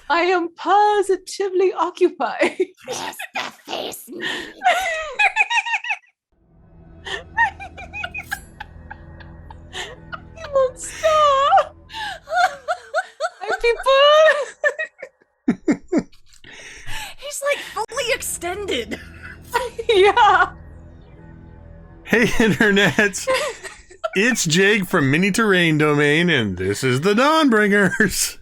I am positively occupied. Press the face me. You won't stop. Hi, people. He's like fully extended. Yeah. Hey, Internet! It's Jake from Mini Terrain Domain, and this is the Dawnbringers.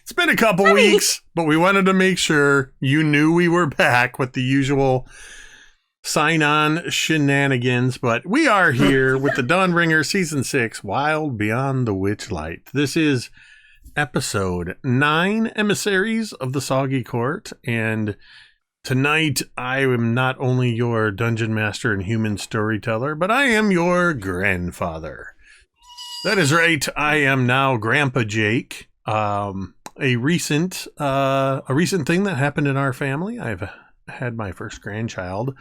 It's been a couple weeks, but we wanted to make sure you knew we were back with the usual sign-on shenanigans, but we are here with the Dawnbringer Season 6, Wild Beyond the WitchLight. This is Episode 9, Emissaries of the Soggy Court, and tonight I am not only your dungeon master and human storyteller, but I am your grandfather. That is right, I am now Grandpa Jake. A recent thing that happened in our family. I've had my first grandchild.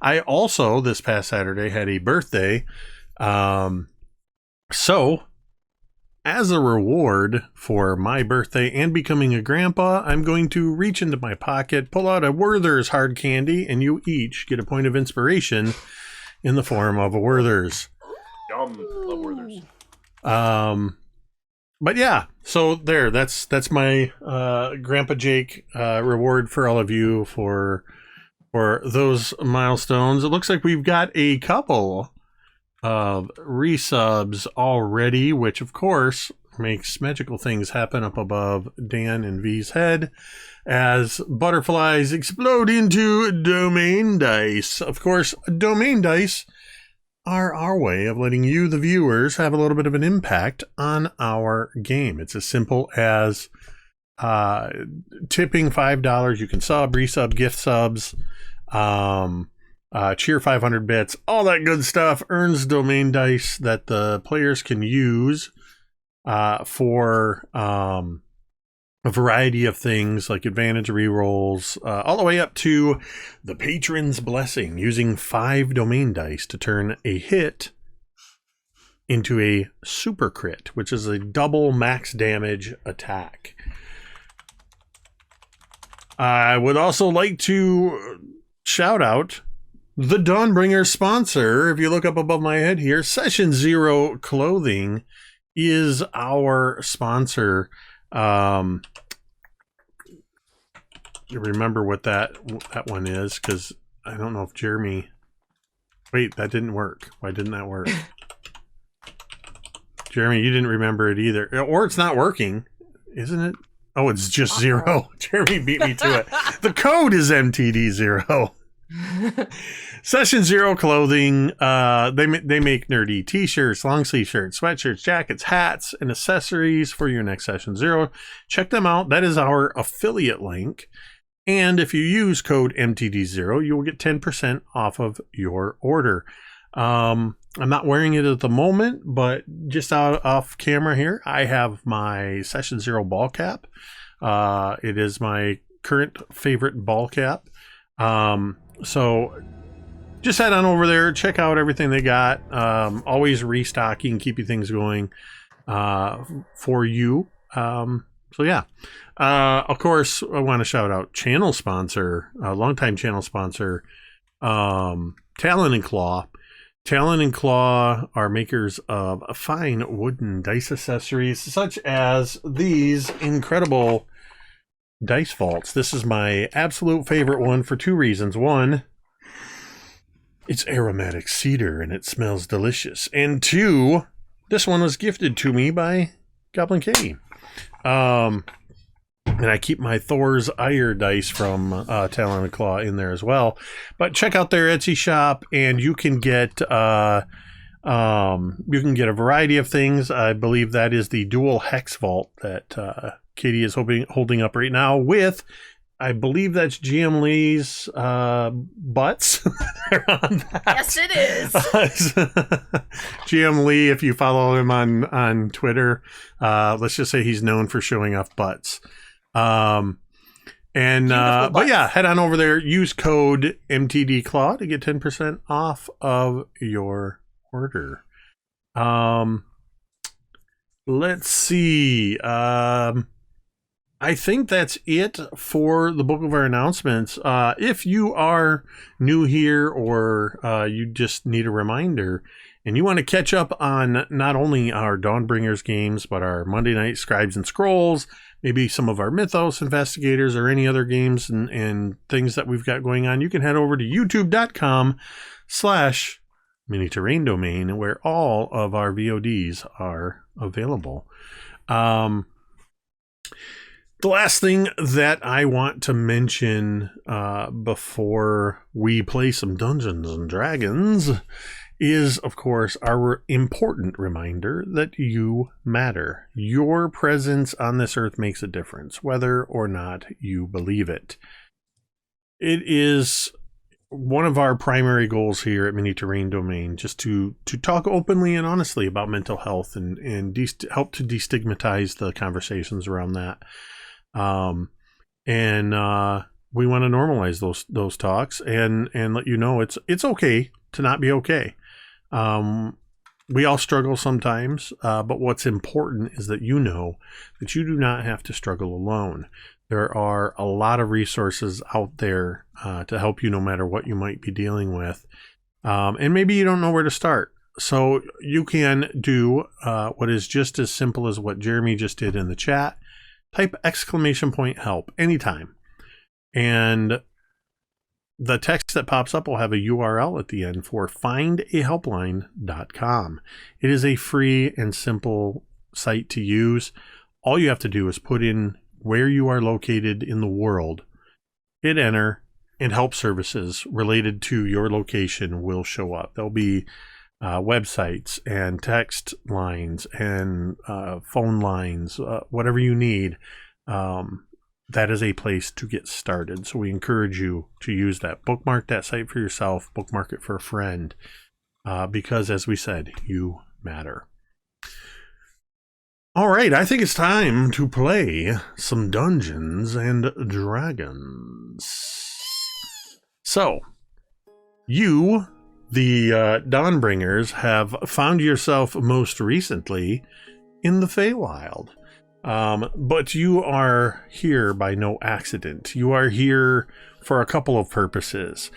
I also, this past Saturday, had a birthday. So, as a reward for my birthday and becoming a grandpa, I'm going to reach into my pocket, pull out a Werther's hard candy, and you each get a point of inspiration in the form of a Werther's. Yum, love Werther's. But yeah, so there, that's my Grandpa Jake reward for all of you for those milestones. It looks like we've got a couple of resubs already, which of course makes magical things happen up above Dan and V's head as butterflies explode into domain dice. Of course, domain dice are our way of letting you, the viewers, have a little bit of an impact on our game. It's as simple as tipping $5. You can sub, resub, gift subs, cheer 500 bits, all that good stuff earns domain dice that the players can use for a variety of things like advantage rerolls, all the way up to the Patron's Blessing, using 5 domain dice to turn a hit into a super crit, which is a double max damage attack. I would also like to shout out the Dawnbringer sponsor. If you look up above my head here, Session Zero Clothing is our sponsor. You remember what that one is, because I don't know if Jeremy... Wait, that didn't work. Why didn't that work? Jeremy, you didn't remember it either. Or it's not working, isn't it? Oh, it's just 0. Jeremy beat me to it. The code is MTD0. Session Zero Clothing. They make nerdy t-shirts, long sleeve shirts, sweatshirts, jackets, hats, and accessories for your next Session Zero. Check them out. That is our affiliate link. And if you use code MTD0, you will get 10% off of your order. I'm not wearing it at the moment, but just off camera here, I have my Session Zero ball cap. It is my current favorite ball cap. So just head on over there, check out everything they got. Always restocking, keeping things going for you. So yeah. Of course, I want to shout out channel sponsor, longtime channel sponsor, Talon and Claw. Talon and Claw are makers of fine wooden dice accessories, such as these incredible dice vaults. This is my absolute favorite one for 2 reasons. One, it's aromatic cedar and it smells delicious. And 2, this one was gifted to me by Goblin Katie. And I keep my Thor's Ire dice from Talon and Claw in there as well. But check out their Etsy shop, and you can get a variety of things. I believe that is the dual hex vault that Katie is holding up right now with, I believe that's GM Lee's butts. They're on that. Yes, it is. GM Lee, if you follow him on Twitter, let's just say he's known for showing off butts. But yeah, head on over there, use code MTDClaw to get 10% off of your order. Let's see. I think that's it for the book of our announcements. If you are new here or you just need a reminder and you want to catch up on not only our Dawnbringers games, but our Monday Night Scribes and Scrolls, maybe some of our Mythos Investigators or any other games and things that we've got going on, you can head over to youtube.com/mini-terrain domain where all of our VODs are available. The last thing that I want to mention before we play some Dungeons and Dragons is, of course, our important reminder that you matter. Your presence on this earth makes a difference, whether or not you believe it. It is one of our primary goals here at Mini Terrain Domain, just to talk openly and honestly about mental health and help to destigmatize the conversations around that. We want to normalize those talks and let you know it's okay to not be okay. We all struggle sometimes, but what's important is that you know that you do not have to struggle alone. There are a lot of resources out there to help you no matter what you might be dealing with. And maybe you don't know where to start. So you can do what is just as simple as what Jeremy just did in the chat. Type !help anytime. And the text that pops up will have a URL at the end for findahelpline.com. It is a free and simple site to use. All you have to do is put in where you are located in the world, hit enter, and help services related to your location will show up. There'll be websites and text lines and phone lines, whatever you need. That is a place to get started. So we encourage you to use that. Bookmark that site for yourself, bookmark it for a friend, because as we said, you matter. All right, I think it's time to play some Dungeons and Dragons. So, you, the Dawnbringers, have found yourself most recently in the Feywild. But you are here by no accident. You are here for a couple of purposes.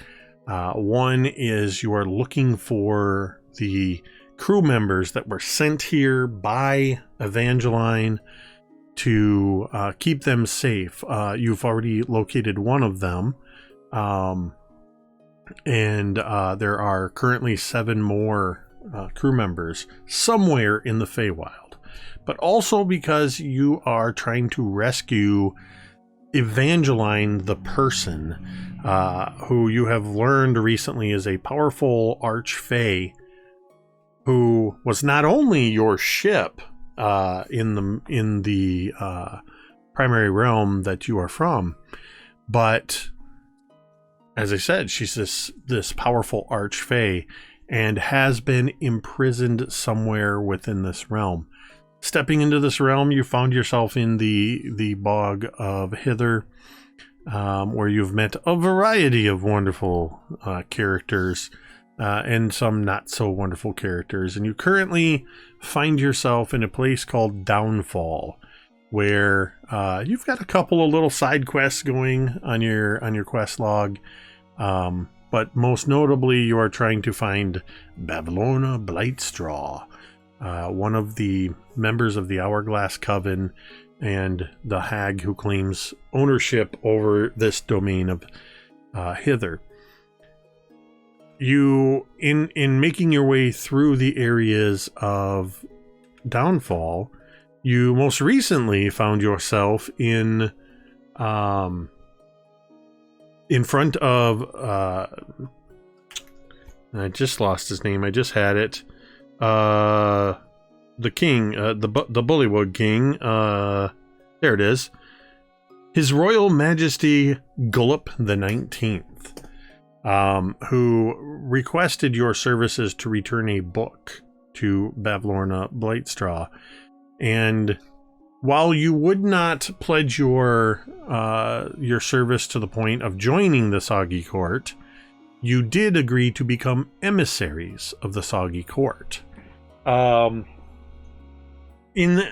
One is you are looking for the crew members that were sent here by Evangeline to keep them safe. You've already located one of them. And there are currently 7 more crew members somewhere in the Feywild. But also because you are trying to rescue Evangeline the person, who you have learned recently is a powerful archfey who was not only your ship in the primary realm that you are from, but as I said, she's this powerful archfey and has been imprisoned somewhere within this realm. Stepping into this realm, you found yourself in the bog of Hither, where you've met a variety of wonderful characters and some not so wonderful characters. And you currently find yourself in a place called Downfall, where you've got a couple of little side quests going on your quest log. But most notably, you are trying to find Bavlorna Blightstraw, one of the members of the Hourglass Coven and the hag who claims ownership over this domain of Hither. You, in making your way through the areas of Downfall, you most recently found yourself in front of I just lost his name. I just had it. The king, the Bullywug King. There it is. His Royal Majesty Gullup the 19th. Who requested your services to return a book to Bavlorna Blightstraw. And while you would not pledge your service to the point of joining the Soggy Court, you did agree to become emissaries of the Soggy Court. In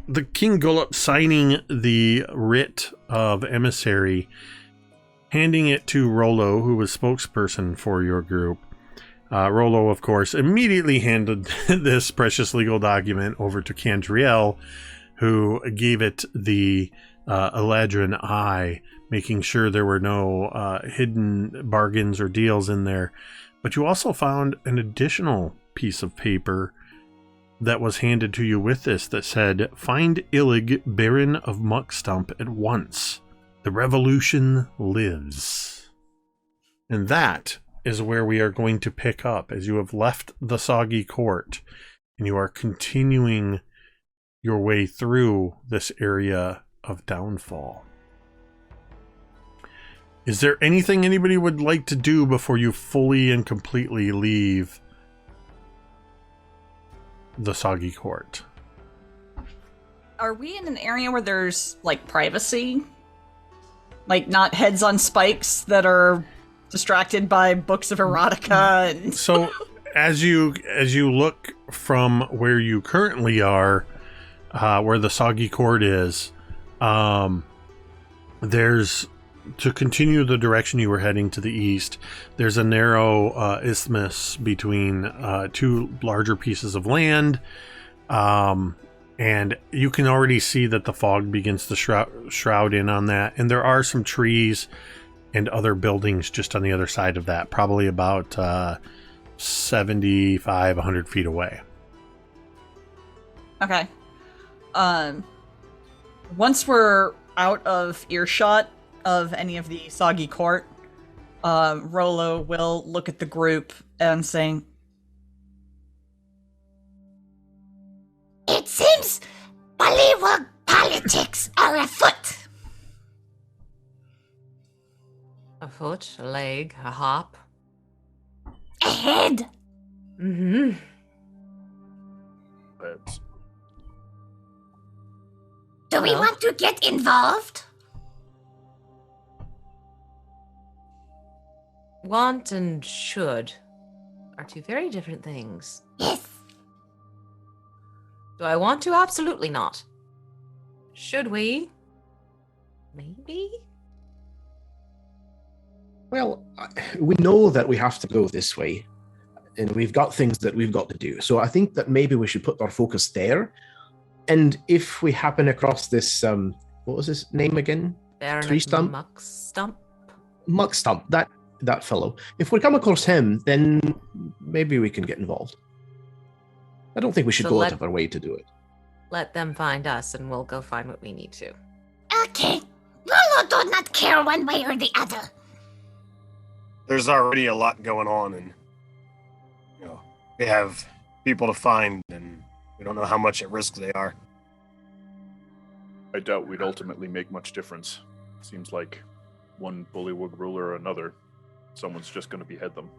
the King Gullup signing the writ of emissary, handing it to Rollo, who was spokesperson for your group. Rollo, of course, immediately handed this precious legal document over to Cantriel, who gave it the Eladrin eye, making sure there were no hidden bargains or deals in there. But you also found an additional piece of paper that was handed to you with this that said, "Find Illig, Baron of Muckstump, at once. The revolution lives." And that is where we are going to pick up as you have left the Soggy Court and you are continuing your way through this area of downfall. Is there anything anybody would like to do before you fully and completely leave the Soggy Court? Are we in an area where there's, like, privacy? Like, not heads on spikes that are distracted by books of erotica? And... So, as you look from where you currently are, where the Soggy Court is, there's, to continue the direction you were heading to the east, there's a narrow isthmus between two larger pieces of land, and you can already see that the fog begins to shroud in on that, and there are some trees and other buildings just on the other side of that, probably about 75, 100 feet away. Okay. Once we're out of earshot of any of the Soggy Court, Rollo will look at the group and say, "It seems Bullywug politics are afoot." A foot, a leg, a hop. A head. Mm-hmm. But Do we Well. want to get involved? Want and should are two very different things. Yes. Do I want to? Absolutely not. Should we? Maybe? Well, we know that we have to go this way, and we've got things that we've got to do. So I think that maybe we should put our focus there. And if we happen across this, what was his name again? Baron Tree of stump? Muckstump? Muckstump, that fellow. If we come across him, then maybe we can get involved. I don't think we should So go let- out of our way to do it. Let them find us and we'll go find what we need to. Okay. Lolo do not care one way or the other. there's already a lot going on, and we have people to find, and we don't know how much at risk they are. I doubt we'd ultimately make much difference. Seems like one bullywug ruler or another, someone's just going to behead them.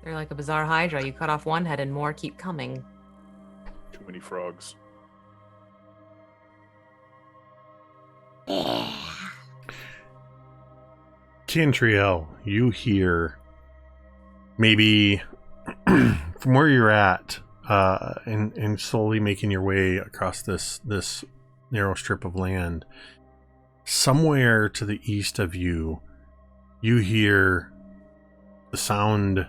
They're like a bizarre hydra. You cut off one head and more keep coming. Too many frogs. Yeah. Cantriel, you hear maybe from where you're at, and slowly making your way across this narrow strip of land, somewhere to the east of you, you hear the sound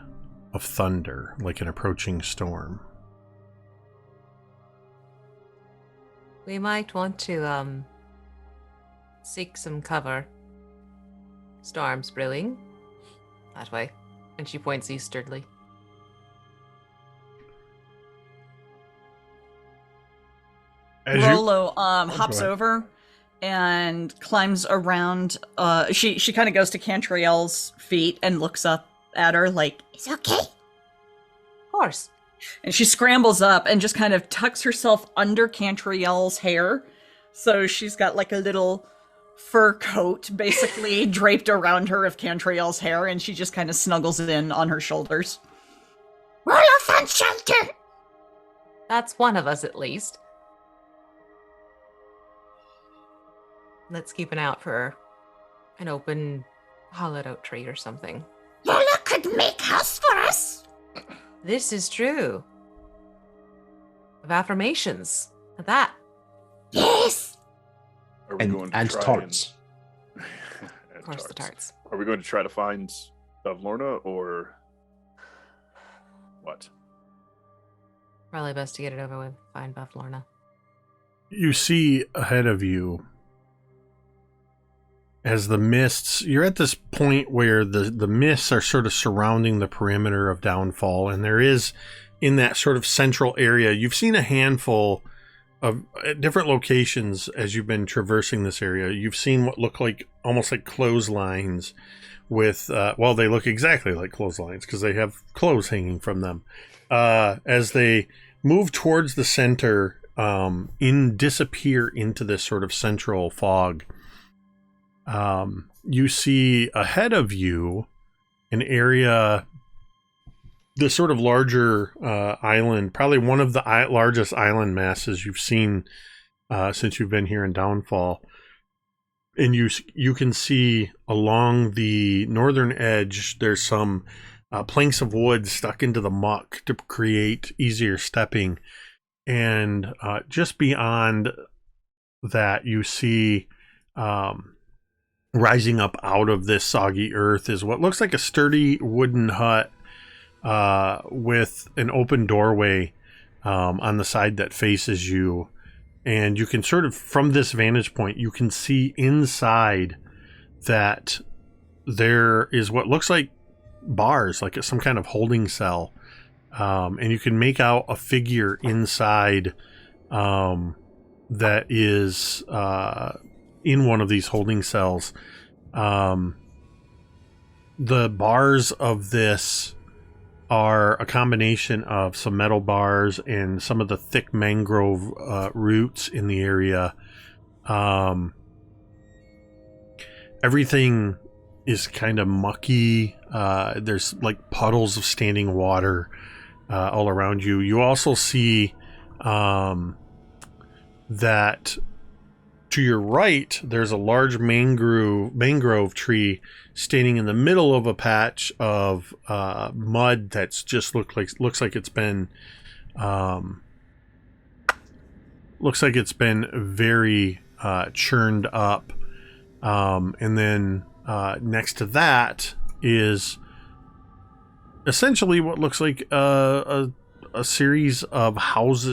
of thunder, like an approaching storm. We might want to seek some cover. Storm's brewing. That way. And she points easterly. Rollo go hops ahead. over and climbs around. She kind of goes to Cantriel's feet and looks up at her like, It's okay. Of course. and she scrambles up and just kind of tucks herself under Cantriel's hair. So she's got like a little fur coat basically draped around her of Cantriel's hair, and she just kind of snuggles in on her shoulders. Rollo found shelter. That's one of us at least. Let's keep an eye out for an open, hollowed out tree or something. Rollo could make house for us. This is true. of affirmations. At that. Yes. Are we going to And try tarts. And, Of course, the tarts. Are we going to try to find Lorna or what? Probably best to get it over with. Find Buff Lorna. You see ahead of you as the mists, you're at this point where the mists are sort of surrounding the perimeter of Downfall, and there is, in that sort of central area, you've seen a handful of at different locations as you've been traversing this area. You've seen what look like almost like clotheslines with, well, they look exactly like clotheslines because they have clothes hanging from them. As they move towards the center, disappear into this sort of central fog, you see ahead of you an area, this sort of larger island, probably one of the largest island masses you've seen since you've been here in Downfall. And you can see along the northern edge, there's some planks of wood stuck into the muck to create easier stepping. And just beyond that, you see rising up out of this soggy earth is what looks like a sturdy wooden hut with an open doorway on the side that faces you. And you can sort of, from this vantage point, you can see inside that there is what looks like bars, like some kind of holding cell. And you can make out a figure inside that is in one of these holding cells. The bars of this are a combination of some metal bars and some of the thick mangrove roots in the area. Everything is kind of mucky. There's like puddles of standing water all around you. You also see that to your right, there's a large mangrove tree standing in the middle of a patch of mud that's just looks like it's been very churned up. And then next to that is essentially what looks like a series of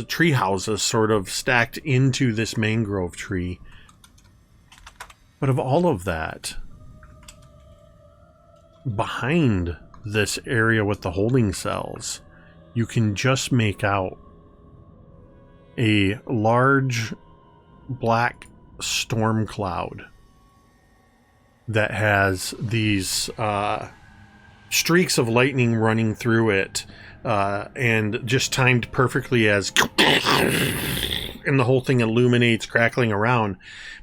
tree houses sort of stacked into this mangrove tree. But of all of that, behind this area with the holding cells, you can just make out a large black storm cloud that has these streaks of lightning running through it, and just timed perfectly as and the whole thing illuminates, crackling around.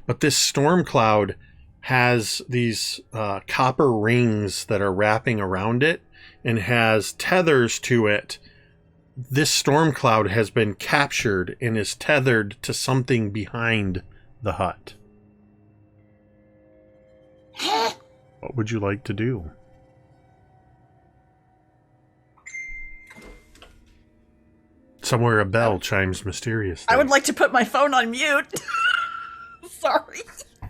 But this storm cloud has these copper rings that are wrapping around it and has tethers to it. This storm cloud has been captured and is tethered to something behind the hut. What would you like to do? Somewhere a bell chimes mysteriously. I would like to put my phone on mute. Sorry. I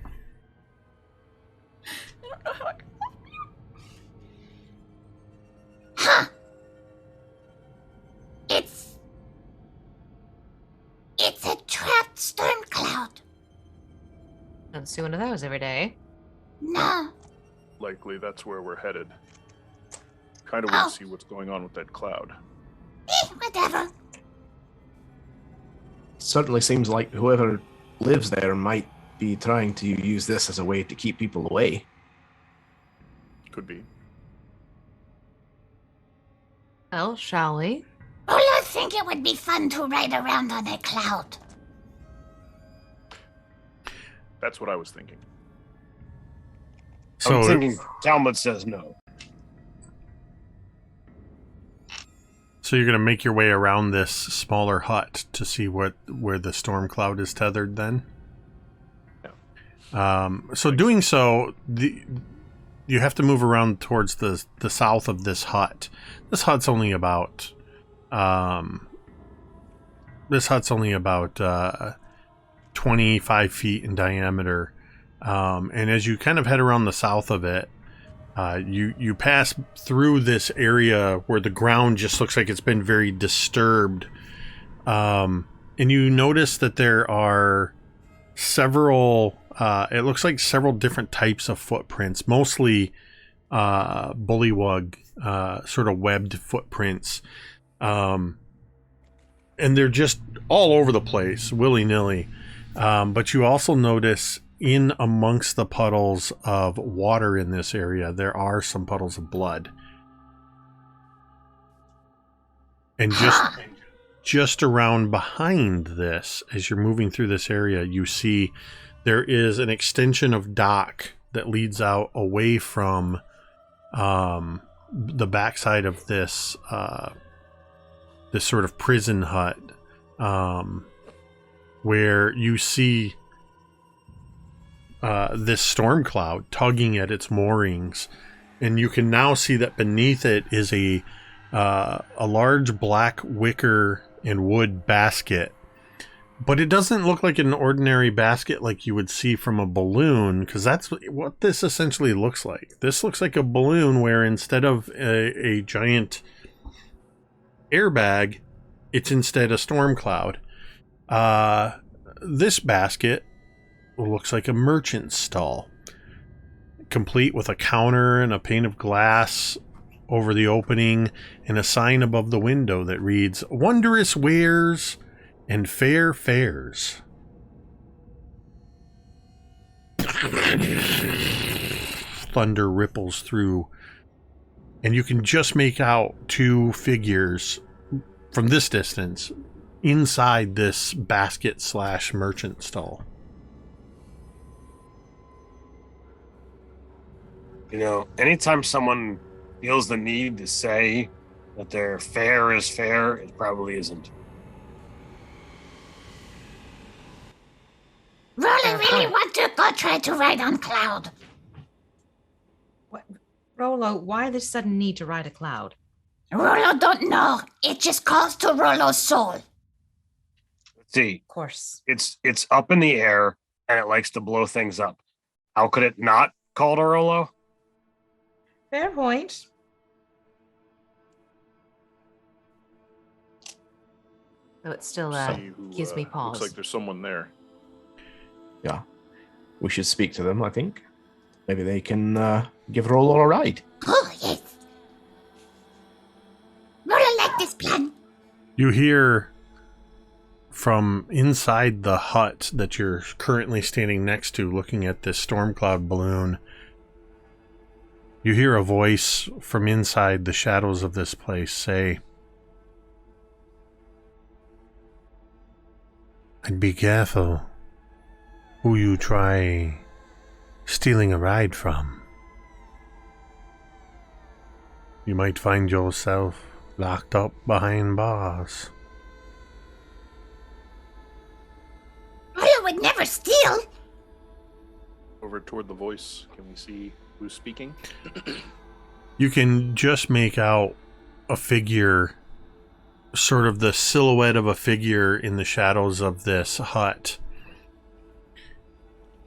don't know how I can help you. Huh. It's a trapped storm cloud. Don't see one of those every day. No. Likely that's where we're headed. Kind of want to see what's going on with that cloud. Whatever. Certainly seems like whoever lives there might be trying to use this as a way to keep people away. Could be. Well, shall we? Well, I think it would be fun to ride around on a cloud. That's what I was thinking. So I'm thinking Talmud says no. So you're going to make your way around this smaller hut to see where the storm cloud is tethered then? Yeah. So doing so, you have to move around towards the south of this hut. This hut's only about hut's only about 25 feet in diameter. And as you kind of head around the south of it, you pass through this area where the ground just looks like it's been very disturbed. And you notice that there are several, it looks like several different types of footprints, mostly bullywug, sort of webbed footprints. And they're just all over the place, willy-nilly. But you also notice in amongst the puddles of water in this area, there are some puddles of blood. And just around behind this, as you're moving through this area, you see there is an extension of dock that leads out away from the backside of this this sort of prison hut, where you see this storm cloud tugging at its moorings, and you can now see that beneath it is a large black wicker and wood basket. But it doesn't look like an ordinary basket like you would see from a balloon, because that's what this essentially looks like. This looks like a balloon where instead of a giant airbag, it's instead a storm cloud. This basket looks like a merchant's stall, complete with a counter and a pane of glass over the opening and a sign above the window that reads "Wondrous Wares and Fair Fares." Thunder ripples through, and you can just make out two figures from this distance inside this basket / merchant stall. You know, anytime someone feels the need to say that their fare is fair, it probably isn't. Really want to go try to ride on Cloud. What? Rolo, why this sudden need to ride a cloud? Rolo don't know. It just calls to Rolo's soul. Let's see. Of course. It's up in the air and it likes to blow things up. How could it not call to Rolo? Fair point. So it still See who, gives me pause. Looks like there's someone there. Yeah. We should speak to them, I think. Maybe they can give Rolo a ride. Oh, yes. Rolo like this plan. You hear from inside the hut that you're currently standing next to, looking at this storm cloud balloon. You hear a voice from inside the shadows of this place say, "And be careful who you try stealing a ride from. You might find yourself locked up behind bars." Rolo would never steal. Over toward the voice, can we see who's speaking? You can just make out a figure, sort of the silhouette of a figure in the shadows of this hut.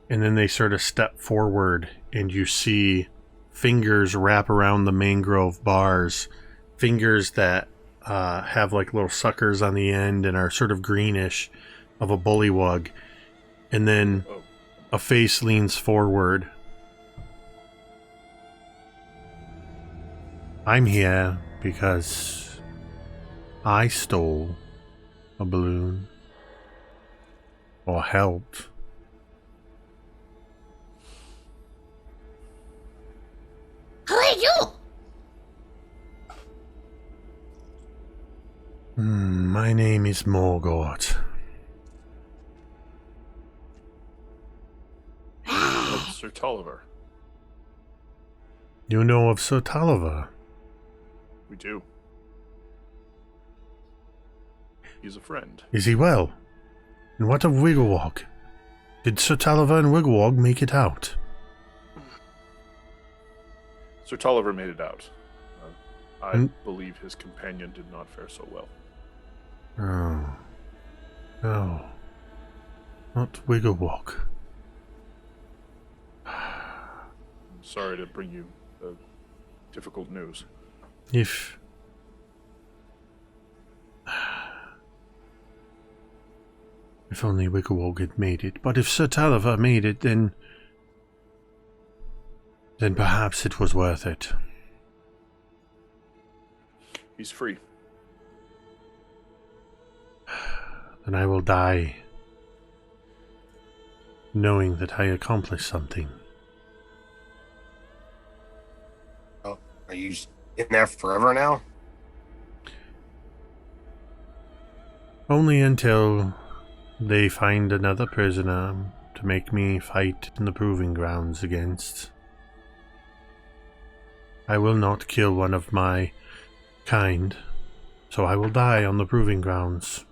And then they sort of step forward and you see fingers wrap around the mangrove bars. Fingers that have like little suckers on the end and are sort of greenish, of a bullywug. And then a face leans forward. "I'm here because I stole a balloon, or helped." Who are you? My name is Morgort. Sir Tolliver. You know of Sir Tolliver? We do. He's a friend. Is he well? And what of Wigglewog? Did Sir Tolliver and Wigglewog make it out? Sir Tolliver made it out. I And- believe his companion did not fare so well. Oh. No. Not Wigglewog. Sorry to bring you difficult news. If only Wigglewog had made it. But if Sir Taliver made it, then perhaps it was worth it. He's free. Then I will die knowing that I accomplished something. Oh, are you in there forever now? Only until they find another prisoner to make me fight in the proving grounds against. I will not kill one of my kind, so I will die on the proving grounds.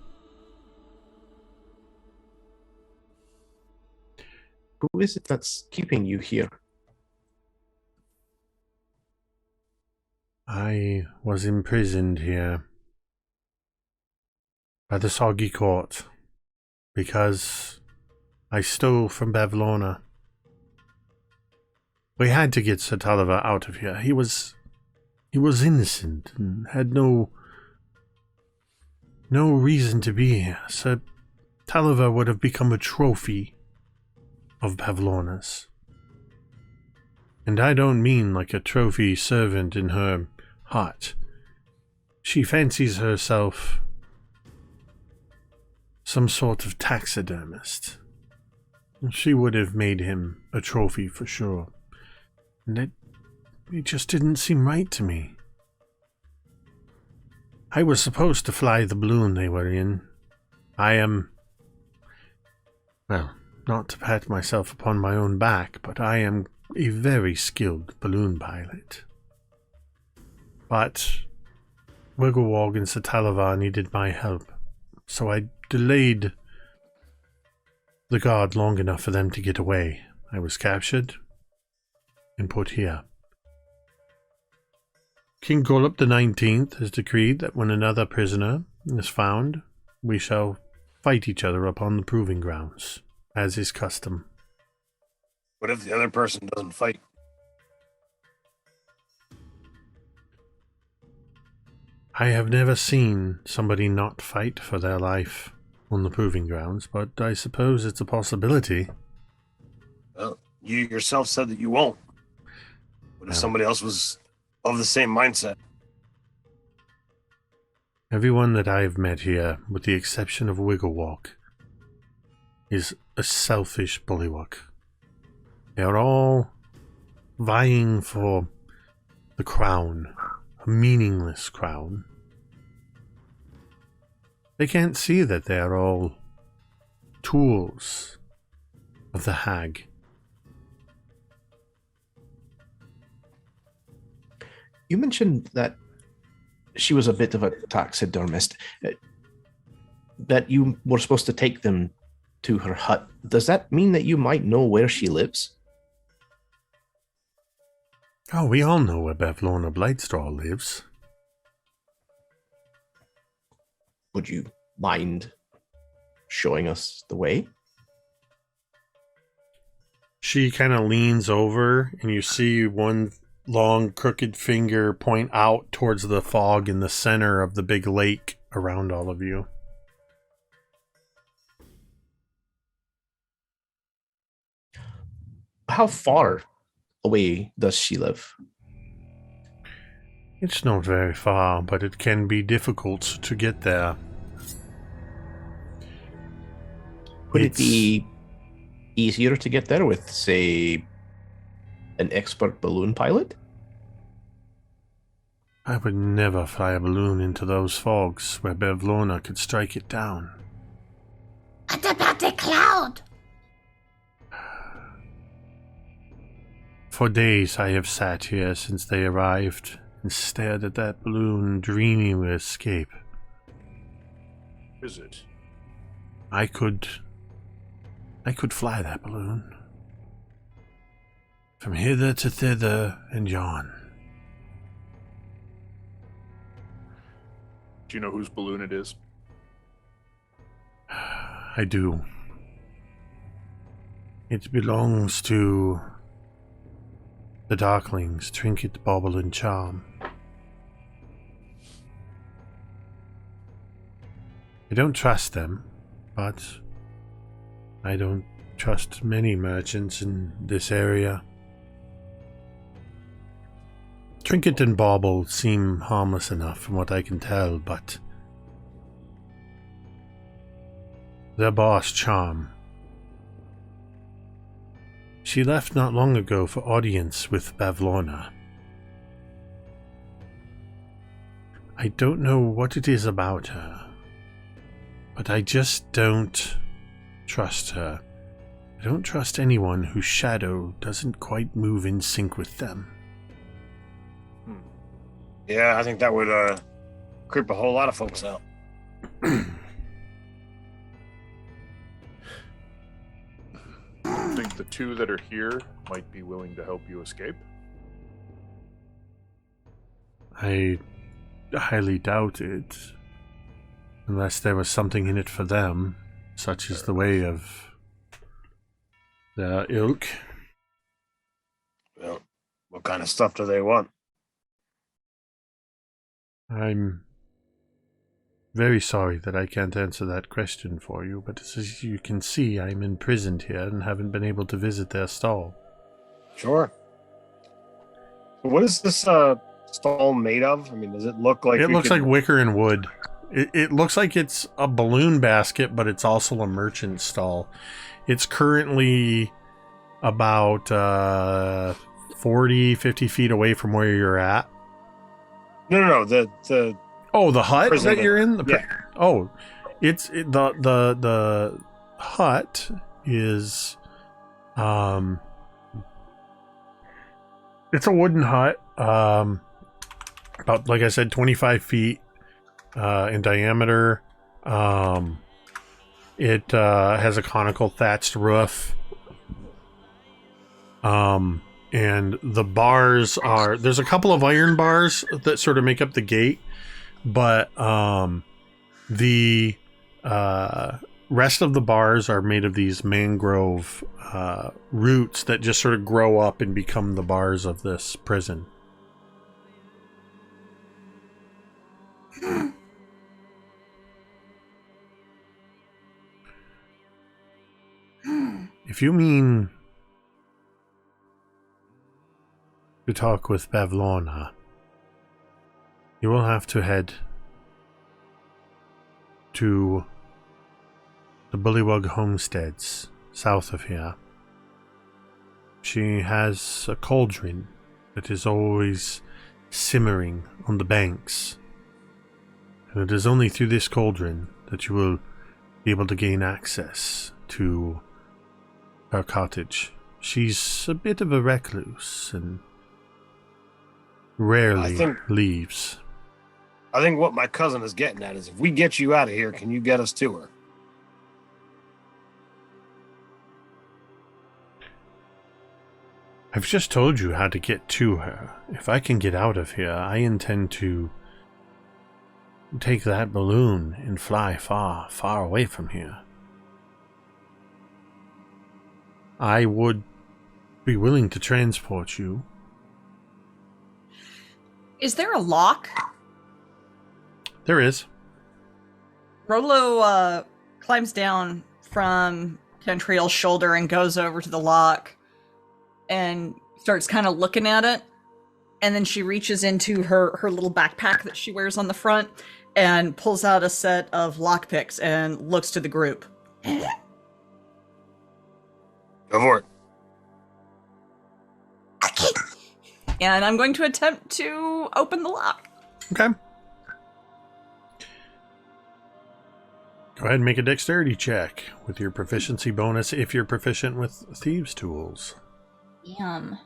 Who is it that's keeping you here? I was imprisoned here by the Soggy court because I stole from Bavlorna. We had to get Sir Taliver out of here. He was innocent and had no reason to be here. Sir Taliver would have become a trophy of Bavlorna's. And I don't mean like a trophy servant in her hut. She fancies herself some sort of taxidermist. She would have made him a trophy for sure. And it just didn't seem right to me. I was supposed to fly the balloon they were in. I am... well, not to pat myself upon my own back, but I am a very skilled balloon pilot. But Wigglewog and Sir Taliver needed my help, so I delayed the guard long enough for them to get away. I was captured and put here. King Golub the 19th has decreed that when another prisoner is found, we shall fight each other upon the proving grounds, as is custom. What if the other person doesn't fight? I have never seen somebody not fight for their life on the proving grounds, but I suppose it's a possibility. Well, you yourself said that you won't. What if somebody else was of the same mindset? Everyone that I have met here, with the exception of Wigglewog, is a selfish bullywug. They are all vying for the crown, a meaningless crown. They can't see that they are all tools of the hag. You mentioned that she was a bit of a taxidermist, that you were supposed to take them to her hut. Does that mean that you might know where she lives? Oh, we all know where Bavlorna Blightstraw lives. Would you mind showing us the way? She kind of leans over, and you see one long crooked finger point out towards the fog in the center of the big lake around all of you. How far away does she live? It's not very far, but it can be difficult to get there. Would it be easier to get there with, say, an expert balloon pilot? I would never fly a balloon into those fogs where Bavlorna could strike it down. What about the cloud? For days I have sat here since they arrived and stared at that balloon, dreaming of escape. Is it? I could fly that balloon. From hither to thither and yon. Do you know whose balloon it is? I do. It belongs to the Darklings, Trinket, Bauble, and Charm. I don't trust them, but I don't trust many merchants in this area. Trinket and Bauble seem harmless enough from what I can tell, but their boss, Charm, she left not long ago for audience with Bavlorna. I don't know what it is about her, but I just don't trust her. I don't trust anyone whose shadow doesn't quite move in sync with them. Yeah, I think that would creep a whole lot of folks out. I think the two that are here might be willing to help you escape. I highly doubt it. Unless there was something in it for them, such as the way of their ilk. Well, what kind of stuff do they want? I'm very sorry that I can't answer that question for you, but as you can see, I'm imprisoned here and haven't been able to visit their stall. Sure. What is this stall made of? I mean, does it look like... It looks like wicker and wood. It looks like it's a balloon basket, but it's also a merchant stall. It's currently about 40, 50 feet away from where you're at. No. The the hut prison that you're in. yeah. The hut is it's a wooden hut, about, like I said, 25 feet in diameter. It has a conical thatched roof. And the bars are... There's a couple of iron bars that sort of make up the gate, but the rest of the bars are made of these mangrove roots that just sort of grow up and become the bars of this prison. If you mean to talk with Bavlorna, you will have to head to the Bullywug homesteads south of here. She has a cauldron that is always simmering on the banks, and it is only through this cauldron that you will be able to gain access to her cottage. She's a bit of a recluse and rarely leaves. I think what my cousin is getting at is, if we get you out of here, can you get us to her? I've just told you how to get to her. If I can get out of here, I intend to take that balloon and fly far, far away from here. I would be willing to transport you. Is there a lock? There is. Rolo climbs down from Cantriel's shoulder and goes over to the lock and starts kind of looking at it. And then she reaches into her little backpack that she wears on the front and pulls out a set of lockpicks and looks to the group. Go for it. And I'm going to attempt to open the lock. Okay. Go ahead and make a dexterity check with your proficiency bonus if you're proficient with thieves' tools. Yum.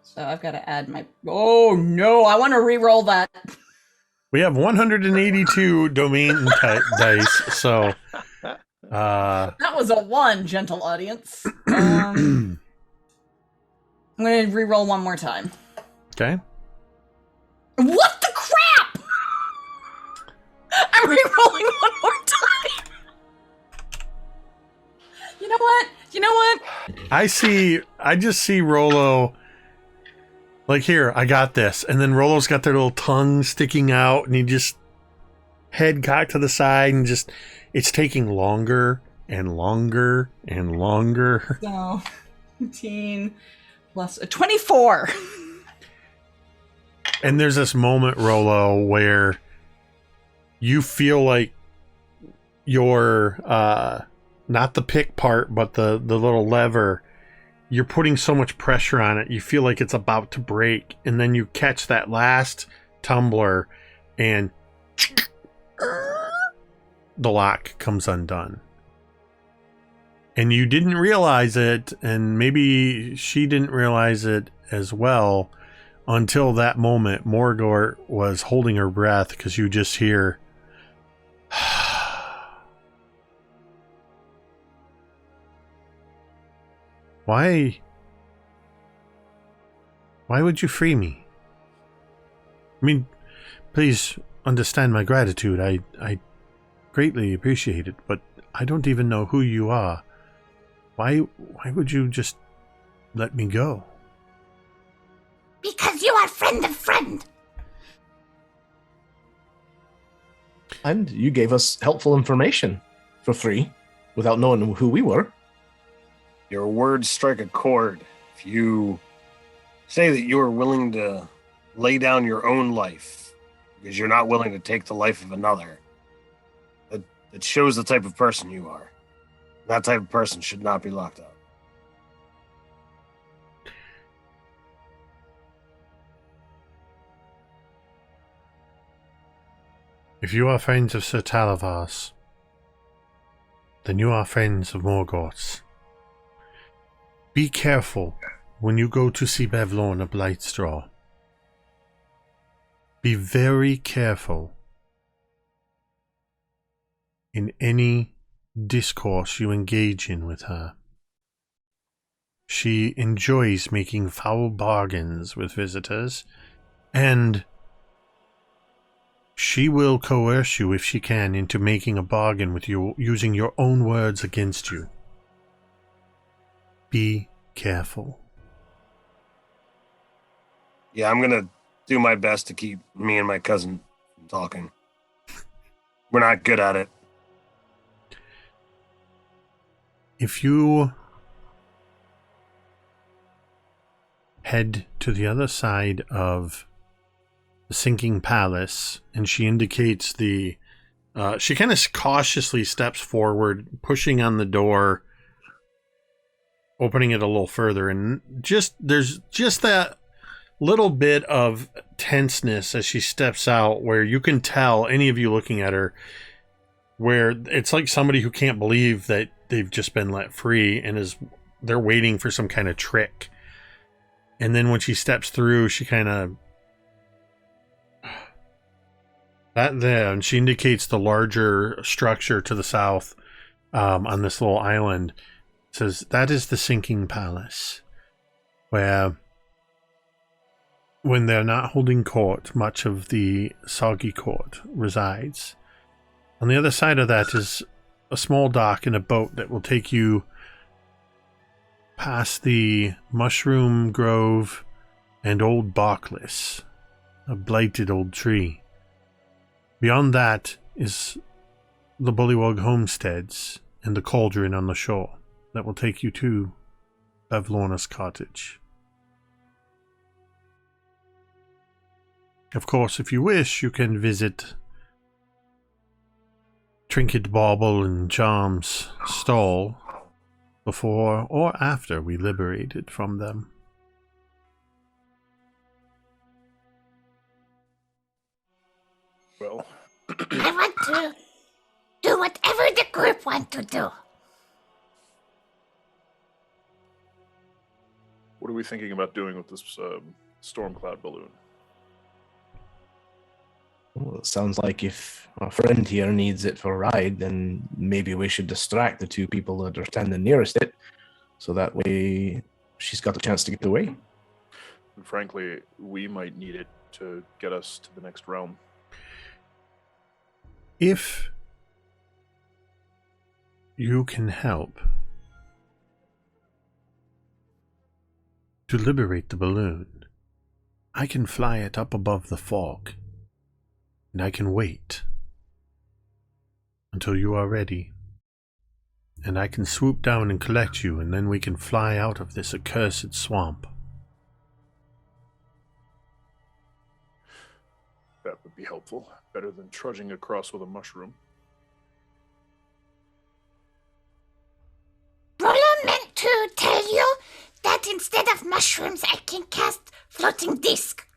So I've got to add my... Oh, no, I want to re-roll that. We have 182 domain dice, so... That was a 1, gentle audience. I'm going to re-roll one more time. Okay. What the crap? I'm re-rolling one more time. know what? You know what? I just see Rolo like, here, I got this. And then Rolo's got their little tongue sticking out and he just head cocked to the side and just, it's taking longer and longer and longer. So, 15 plus 24. And there's this moment, Rolo, where you feel like you're, not the pick part, but the little lever, you're putting so much pressure on it, you feel like it's about to break. And then you catch that last tumbler and the lock comes undone. And you didn't realize it, and maybe she didn't realize it as well until that moment. Morgort was holding her breath because you just hear Why would you free me? I mean, please understand my gratitude. I greatly appreciate it, but I don't even know who you are. Why would you just let me go? Because you are friend of friend. And you gave us helpful information for free without knowing who we were. Your words strike a chord. If you say that you are willing to lay down your own life because you're not willing to take the life of another, it shows the type of person you are. That type of person should not be locked up. If you are friends of Sir Talavas, then you are friends of Morgoth's. Be careful when you go to see Bevlorn of Blightstraw. Be very careful in any discourse you engage in with her. She enjoys making foul bargains with visitors, and she will coerce you if she can into making a bargain with you using your own words against you. Be careful. Yeah, I'm gonna do my best to keep me and my cousin from talking. We're not good at it. If you head to the other side of the sinking palace, and she indicates she kind of cautiously steps forward, pushing on the door, opening it a little further, and there's just that little bit of tenseness as she steps out where you can tell, any of you looking at her, where it's like somebody who can't believe that they've just been let free and they're waiting for some kind of trick. And then when she steps through, she kind of that there, and she indicates the larger structure to the south on this little island. Says that is the sinking palace, where when they're not holding court, much of the Soggy court resides. On the other side of that is a small dock and a boat that will take you past the mushroom grove and old Barkless, a blighted old tree. Beyond that is the Bullywug homesteads and the cauldron on the shore that will take you to Bevlorna's cottage. Of course, if you wish, you can visit Trinket Bauble and Charm's stall before or after we liberated from them. Well, I want to do whatever the group want to do. what are we thinking about doing with this storm cloud balloon? Well, it sounds like if our friend here needs it for a ride, then maybe we should distract the two people that are standing nearest it, so that way she's got the chance to get away. And frankly, we might need it to get us to the next realm. If you can help, to liberate the balloon. I can fly it up above the fog, and I can wait until you are ready. And I can swoop down and collect you, and then we can fly out of this accursed swamp. That would be helpful. Better than trudging across with a mushroom. Rolla meant to tell you that instead of mushrooms, I can cast floating disc.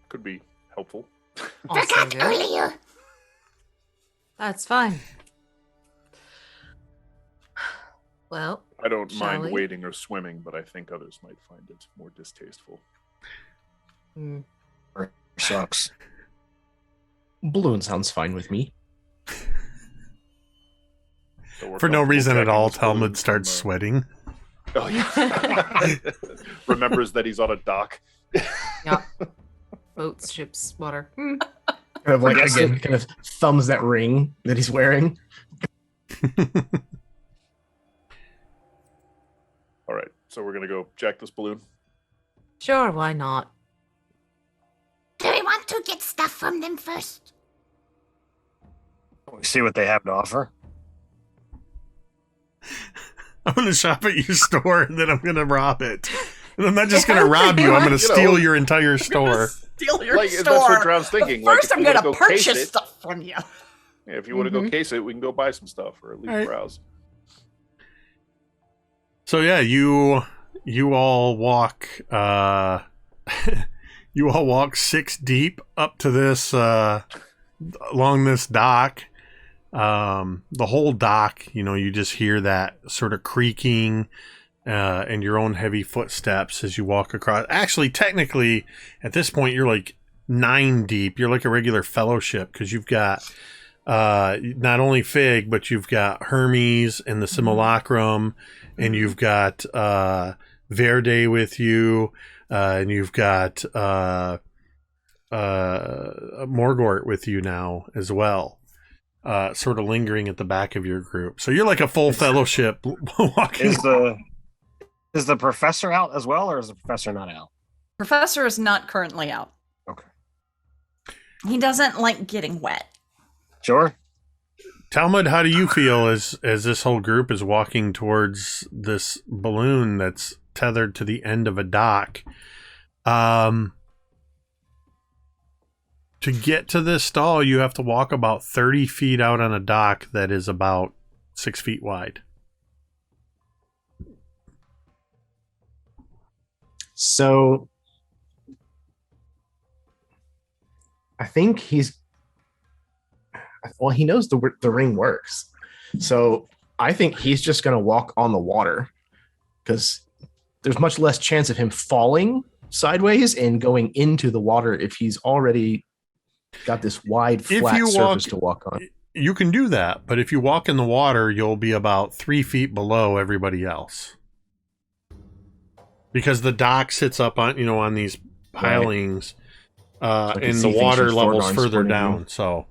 Could be helpful. Also Forgot good. earlier. That's fine. Well, I don't Shall mind we? wading or swimming, but I think others might find it more distasteful. Sucks. Balloon sounds fine with me. So we're For no comfortable reason at jacking all, this balloon Talmud starts from, sweating. Oh, yeah. Remembers that he's on a dock. yeah. Boats, ships, water. Kind of like, Forgets again, it. kind of thumbs that ring that he's wearing. All right, so we're going to go jack this balloon. Sure, why not? Do we want to get stuff from them first? We see what they have to offer. I'm going to shop at your store, and then I'm going to rob it. And I'm not just going to rob you, I'm going to You know, steal your entire store. Steal your Like, store. that's what Drown's thinking. But Like, first, if I'm you going wanna to go case purchase it- stuff from you. Yeah, if you want to go case it, we can go buy some stuff or at least Alright. browse. So yeah, you all walk you all walk 6 deep up to this along this dock. The whole dock, you just hear that sort of creaking and your own heavy footsteps as you walk across. Actually, technically, at this point, you're like 9 deep. You're like a regular fellowship because you've got not only Fig, but you've got Hermes and the Simulacrum, and you've got Verde with you, and you've got Morgort with you now as well. Sort of lingering at the back of your group. So you're like a full fellowship walking. Is the professor out as well, or is the professor not out? Professor is not currently out. Okay. He doesn't like getting wet. Sure. Talmud, how do you feel as this whole group is walking towards this balloon that's tethered to the end of a dock? To get to this stall, you have to walk about 30 feet out on a dock that is about 6 feet wide. So I think he knows the ring works. So I think he's just going to walk on the water because there's much less chance of him falling sideways and going into the water if he's already got this wide, flat surface to walk on. You can do that, but if you walk in the water, you'll be about 3 feet below everybody else. Because the dock sits up on these pilings, and the water level's further down. So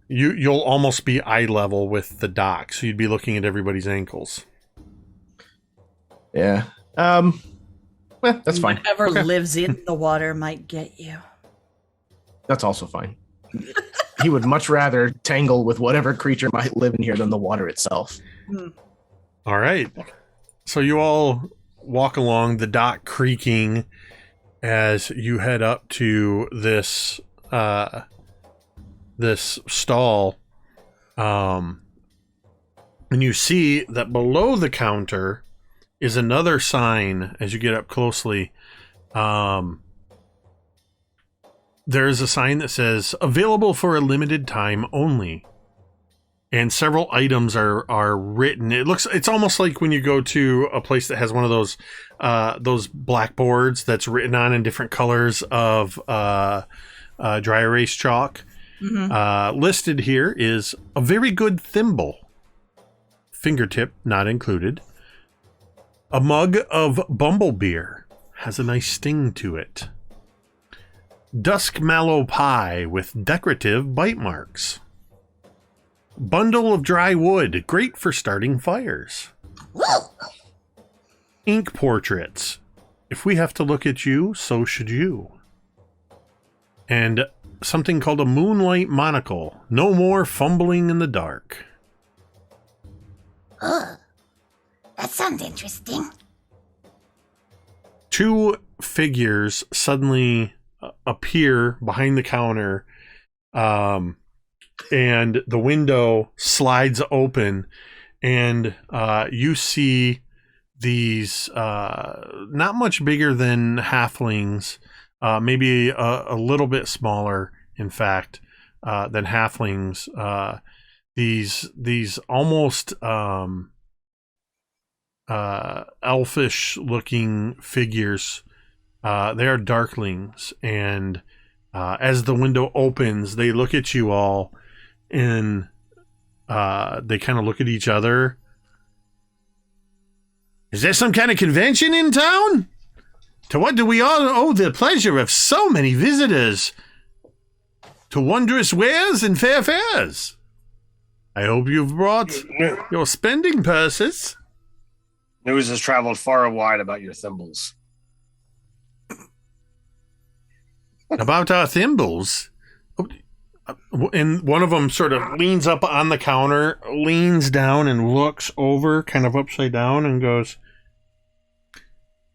you'll almost be eye level with the dock. So you'd be looking at everybody's ankles. Yeah. Well, that's fine. Whatever lives in the water might get you. That's also fine. He would much rather tangle with whatever creature might live in here than the water itself. All right. So you all walk along the dock creaking as you head up to this this stall. And you see that below the counter is another sign as you get up closely. There's a sign that says available for a limited time only. And several items are written. It's almost like when you go to a place that has one of those blackboards that's written on in different colors of dry erase chalk. Mm-hmm. Listed here is a very good thimble, fingertip not included. A mug of bumble beer has a nice sting to it. Dusk mallow pie with decorative bite marks. Bundle of dry wood, great for starting fires. Ink portraits. If we have to look at you, so should you. And something called a moonlight monocle. No more fumbling in the dark. Oh, that sounds interesting. 2 figures suddenly appear behind the counter, and the window slides open, and you see these not much bigger than halflings, maybe a little bit smaller, in fact, than halflings. These almost elfish looking figures. They are darklings, and as the window opens, they look at you all, and they kind of look at each other. Is there some kind of convention in town? To what do we all owe the pleasure of so many visitors? To wondrous wares and fair fares. I hope you've brought your spending purses. News has traveled far and wide about your thimbles. About our thimbles? And one of them sort of leans up on the counter, leans down and looks over, kind of upside down, and goes,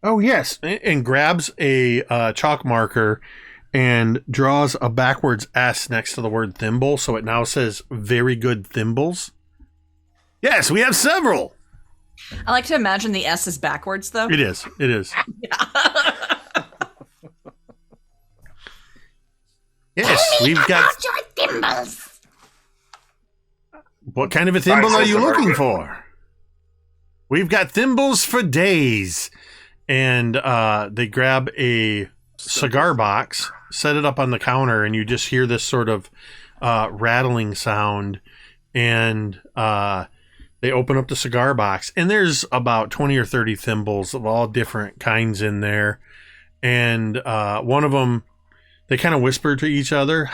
"Oh, yes," and grabs a chalk marker and draws a backwards S next to the word thimble, so it now says "Very good thimbles." Yes, we have several. I like to imagine the S is backwards, though. It is. It is. Yes, we've got... About your thimbles. What kind of a thimble are you looking for? We've got thimbles for days. And they grab a cigar box, set it up on the counter, and you just hear this sort of rattling sound. And they open up the cigar box, and there's about 20 or 30 thimbles of all different kinds in there. And one of them, they kind of whisper to each other.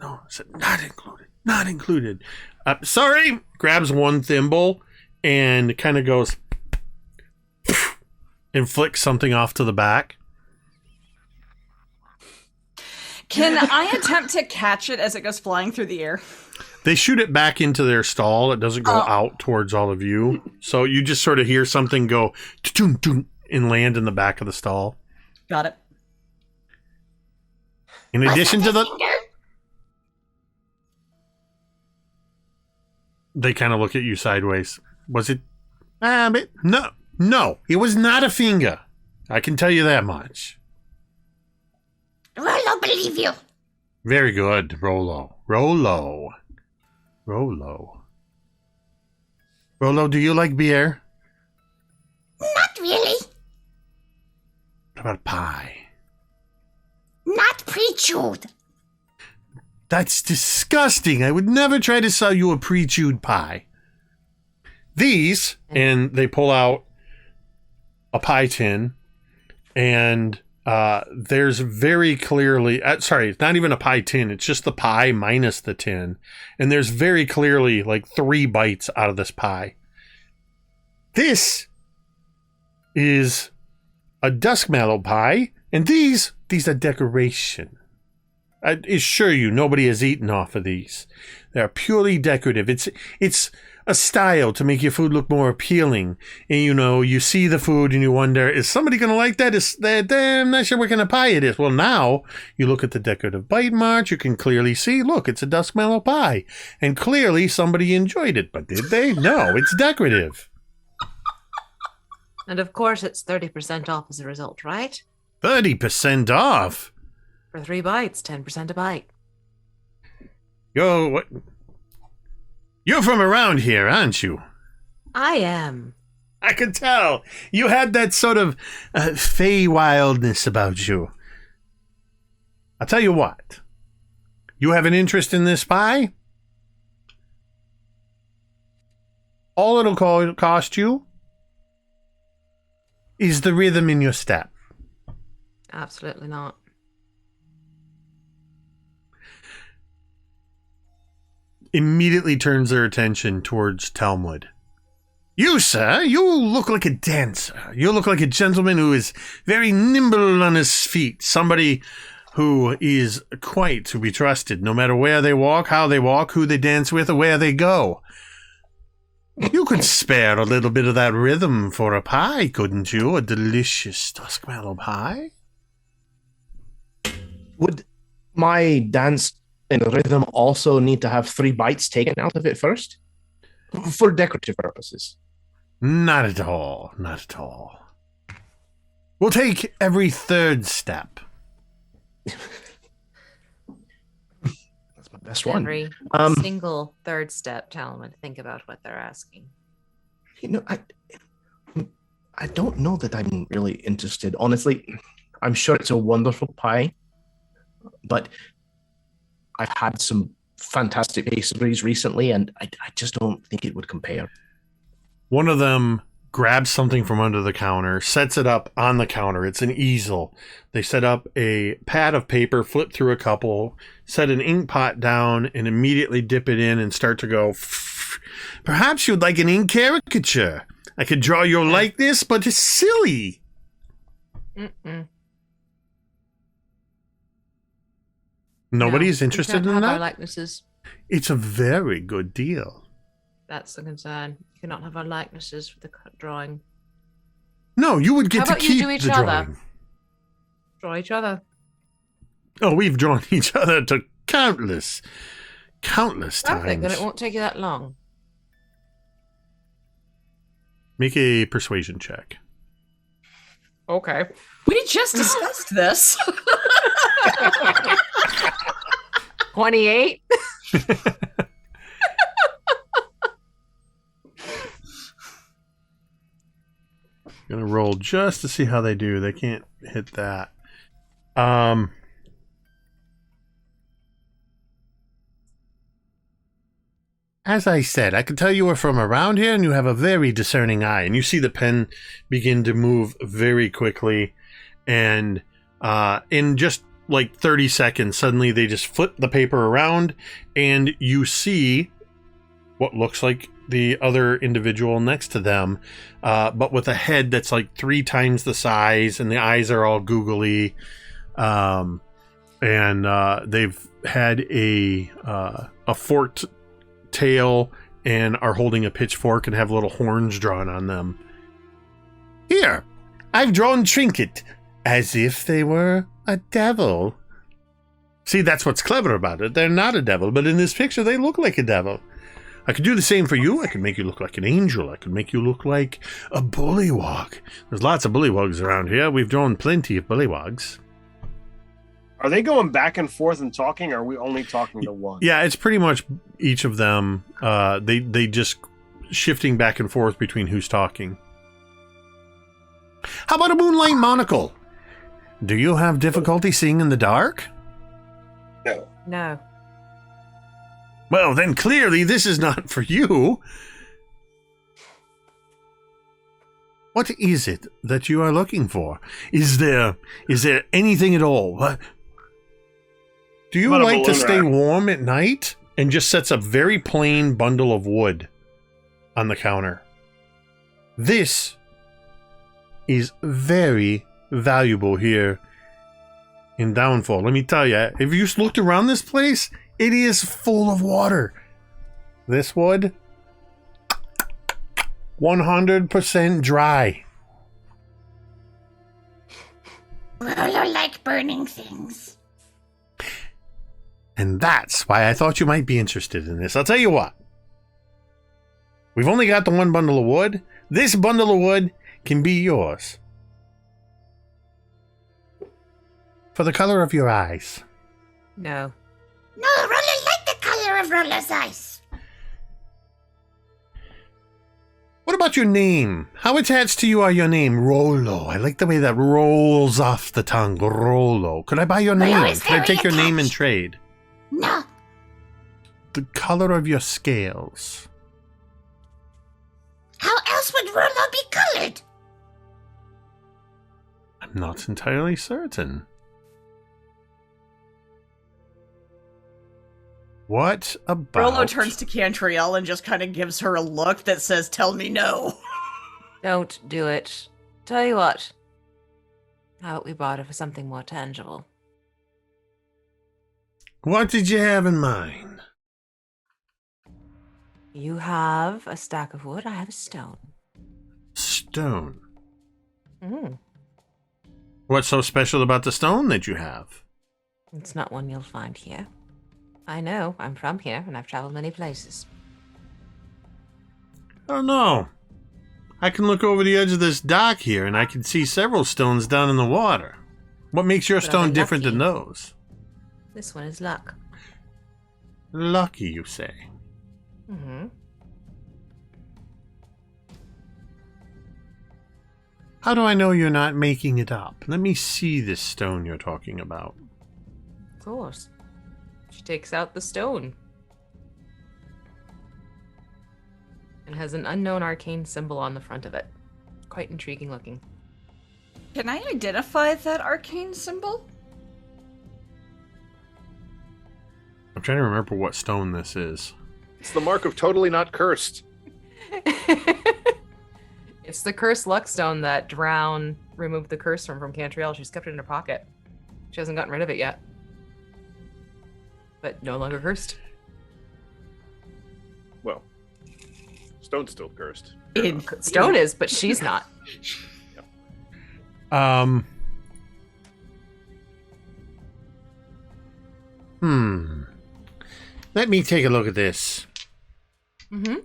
No, I said, not included, not included. Sorry, grabs one thimble and kind of goes and flicks something off to the back. Can I attempt to catch it as it goes flying through the air? They shoot it back into their stall. It doesn't go out towards all of you. So you just sort of hear something go and land in the back of the stall. Got it. In addition to the... They kind of look at you sideways. Was it... No, it was not a finger. I can tell you that much. Well, I'll believe you. Very good, Rolo. Rolo, do you like beer? Not really. What about pie? Not pre-chewed. That's disgusting. I would never try to sell you a pre-chewed pie. These, and they pull out a pie tin, and there's very clearly, sorry, it's not even a pie tin. It's just the pie minus the tin. And there's very clearly like 3 bites out of this pie. This is a duskmallow pie, and these are decoration. I assure you, nobody has eaten off of these. They're purely decorative. It's a style to make your food look more appealing. And, you know, you see the food and you wonder, is somebody going to like that? I'm not sure what kind of pie it is. Well, now you look at the decorative bite mark, you can clearly see, look, it's a duskmallow pie. And clearly somebody enjoyed it. But did they? No, it's decorative. And of course, it's 30% off as a result, right? 30% off? For 3 bites, 10% a bite. You're from around here, aren't you? I am. I could tell. You had that sort of fey wildness about you. I'll tell you what. You have an interest in this pie? All it'll cost you is the rhythm in your step. Absolutely not. immediately turns their attention towards Talmud. You, sir, you look like a dancer. You look like a gentleman who is very nimble on his feet. Somebody who is quite to be trusted, no matter where they walk, how they walk, who they dance with, or where they go. You could spare a little bit of that rhythm for a pie, couldn't you? A delicious duskmallow pie? Would my dance and rhythm also need to have 3 bites taken out of it first? For decorative purposes. Not at all. Not at all. We'll take every 3rd step. That's my best one. Every single 3rd step, Talmud. Think about what they're asking. You know, I don't know that I'm really interested. Honestly, I'm sure it's a wonderful pie, but I've had some fantastic pastries recently, and I just don't think it would compare. One of them grabs something from under the counter, sets it up on the counter. It's an easel. They set up a pad of paper, flip through a couple, set an ink pot down, and immediately dip it in and start to go, perhaps you'd like an ink caricature. I could draw your likeness, but it's silly. Nobody's interested in that? Our likenesses. It's a very good deal. That's the concern. You cannot have our likenesses for the drawing. No, you would get How to about you keep do each the other? drawing. Draw each other. Oh, we've drawn each other to countless times. Perfect, then it won't take you that long. Make a persuasion check. Okay. We just discussed this. 28. Gonna roll just to see how they do. They can't hit that. As I said, I could tell you were from around here and you have a very discerning eye. And you see the pen begin to move very quickly. And in just like 30 seconds, suddenly they just flip the paper around and you see what looks like the other individual next to them, but with a head that's like 3 times the size, and the eyes are all googly, and they've had a forked tail and are holding a pitchfork and have little horns drawn on them. Here, I've drawn Trinket as if they were a devil. See, that's what's clever about it. They're not a devil, but in this picture they look like a devil. I could do the same for you. I could make you look like an angel. I could make you look like a bullywog. There's lots of bullywogs around here. We've drawn plenty of bullywogs. Are they going back and forth and talking, or are we only talking to one? Yeah, it's pretty much each of them. They just shifting back and forth between who's talking. How about a moonlight monocle? Do you have difficulty seeing in the dark? No. No. Well, then clearly this is not for you. What is it that you are looking for? Is there anything at all? Do you like to stay warm at night? And just sets a very plain bundle of wood on the counter. This is very valuable here in Downfall. Let me tell you, if you looked around this place, it is full of water. This wood, 100% dry. Rolo like burning things. And that's why I thought you might be interested in this. I'll tell you what. We've only got the one bundle of wood. This bundle of wood can be yours. For the color of your eyes. No. No, Rolo like the color of Rolo's eyes. What about your name? How attached to you are your name? Rolo. I like the way that rolls off the tongue. Rolo. Could I buy your name? is Could I take your very name in attached. trade? No. The color of your scales. How else would Rolo be colored? I'm not entirely certain. What about... Rolo turns to Cantriel and just kind of gives her a look that says, tell me no. Don't do it. Tell you what. How about we bought it for something more tangible? What did you have in mind? You have a stack of wood, I have a stone. Stone. Mm. What's so special about the stone that you have? It's not one you'll find here. I know, I'm from here, and I've traveled many places. I don't know. I can look over the edge of this dock here, and I can see several stones down in the water. What makes your But stone I'm different than lucky. those? This one is luck. Lucky, you say? Mm-hmm. How do I know you're not making it up? Let me see this stone you're talking about. Of course. She takes out the stone. And has an unknown arcane symbol on the front of it. Quite intriguing looking. Can I identify that arcane symbol? I'm trying to remember what stone this is. It's the mark of totally not cursed. It's the cursed luck stone that Drown removed the curse from Cantriel. She's kept it in her pocket. She hasn't gotten rid of it yet. But no longer cursed. Well, stone's still cursed. Stone is, but she's not. Let me take a look at this. Mm-hmm.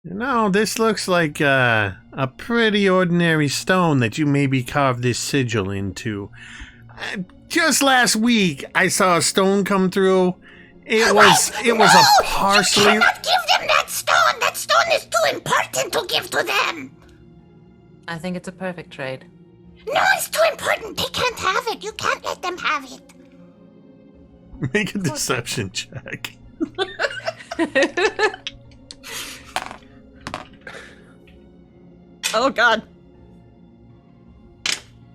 No, this looks like a pretty ordinary stone that you maybe carved this sigil into. Just last week, I saw a stone come through. It was a parsley. You cannot give them that stone. That stone is too important to give to them. I think it's a perfect trade. No, it's too important. They can't have it. You can't let them have it. Make a deception check. Oh, God.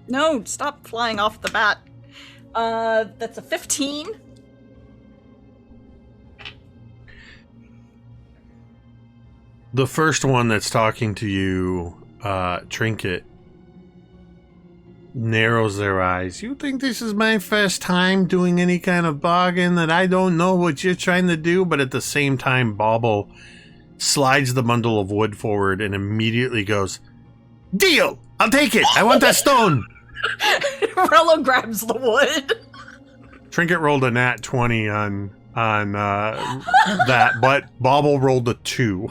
No, stop flying off the bat. That's a 15. The first one that's talking to you, Trinket, narrows their eyes. You think this is my first time doing any kind of bargain, that I don't know what you're trying to do? But at the same time, Bauble slides the bundle of wood forward and immediately goes, "Deal! I'll take it! I want that stone!" Rello grabs the wood. Trinket rolled a nat 20 on that, but Bauble rolled a 2.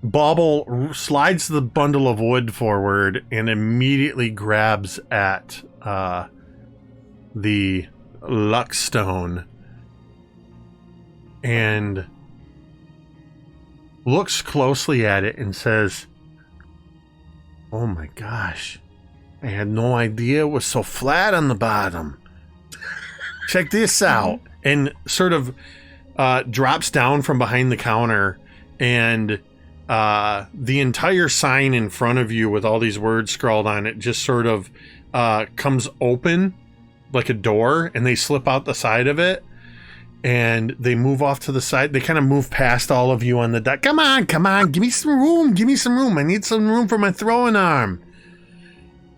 Bauble slides the bundle of wood forward and immediately grabs at the luck stone and looks closely at it and says, "Oh my gosh, I had no idea it was so flat on the bottom. Check this out." And sort of drops down from behind the counter, and the entire sign in front of you with all these words scrawled on it just sort of comes open like a door, and they slip out the side of it, and they move off to the side. They kind of move past all of you on the deck. Come on, give me some room, I need some room for my throwing arm.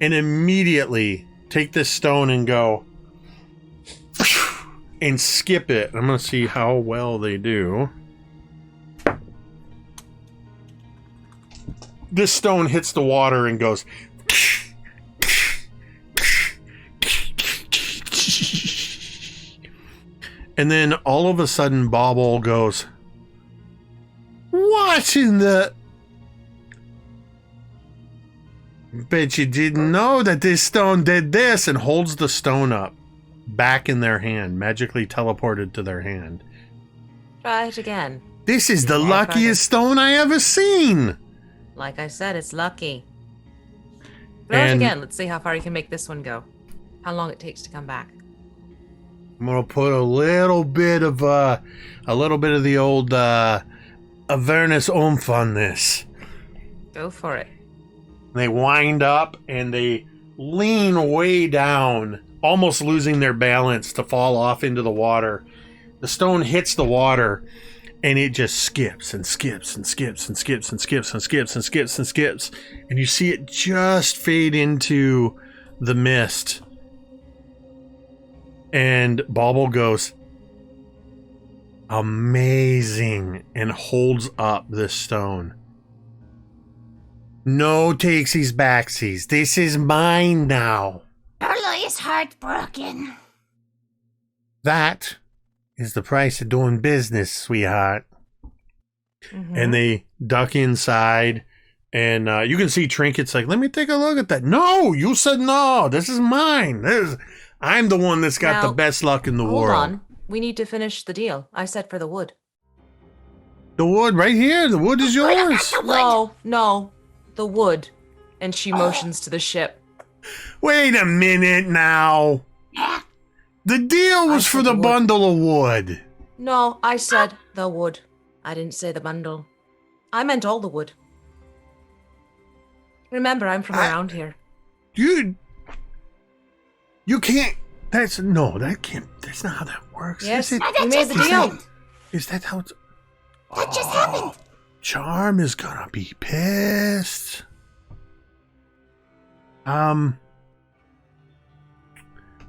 And immediately take this stone and go and skip it. I'm going to see how well they do. This stone hits the water and goes. And then all of a sudden, Bauble goes, "What in the... Bet you didn't know that this stone did this," and holds the stone up, back in their hand, magically teleported to their hand. Try it again. "This is the Yeah, luckiest stone I ever seen." Like I said, it's lucky. Throw it again. Let's see how far you can make this one go. How long it takes to come back. I'm gonna put a little bit of the old Avernus oomph on this. Go for it. They wind up and they lean way down, almost losing their balance to fall off into the water. The stone hits the water and it just skips and skips and skips and skips and skips and skips and skips and skips. And you see it just fade into the mist. And Bauble goes, amazing, and holds up this stone. No takesies backsies. This is mine now. Erlo is heartbroken. That is the price of doing business, sweetheart. Mhm. And they duck inside, and you can see Trinket's like, let me take a look at that. No, you said no. This is mine. I'm the one that's got Now, the best luck in the Hold world. on. We need to finish the deal. I said for the wood. The wood right here. The wood is yours. No. The wood. And she motions to the ship. Wait a minute now. The deal was I for said the the wood. bundle of wood. No, I said the wood. I didn't say the bundle. I meant all the wood. Remember, I'm from around here. You can't. That's not how that works. Yes, Is it? we made the deal. Is that how it's? That just happened. Charm is gonna be pissed.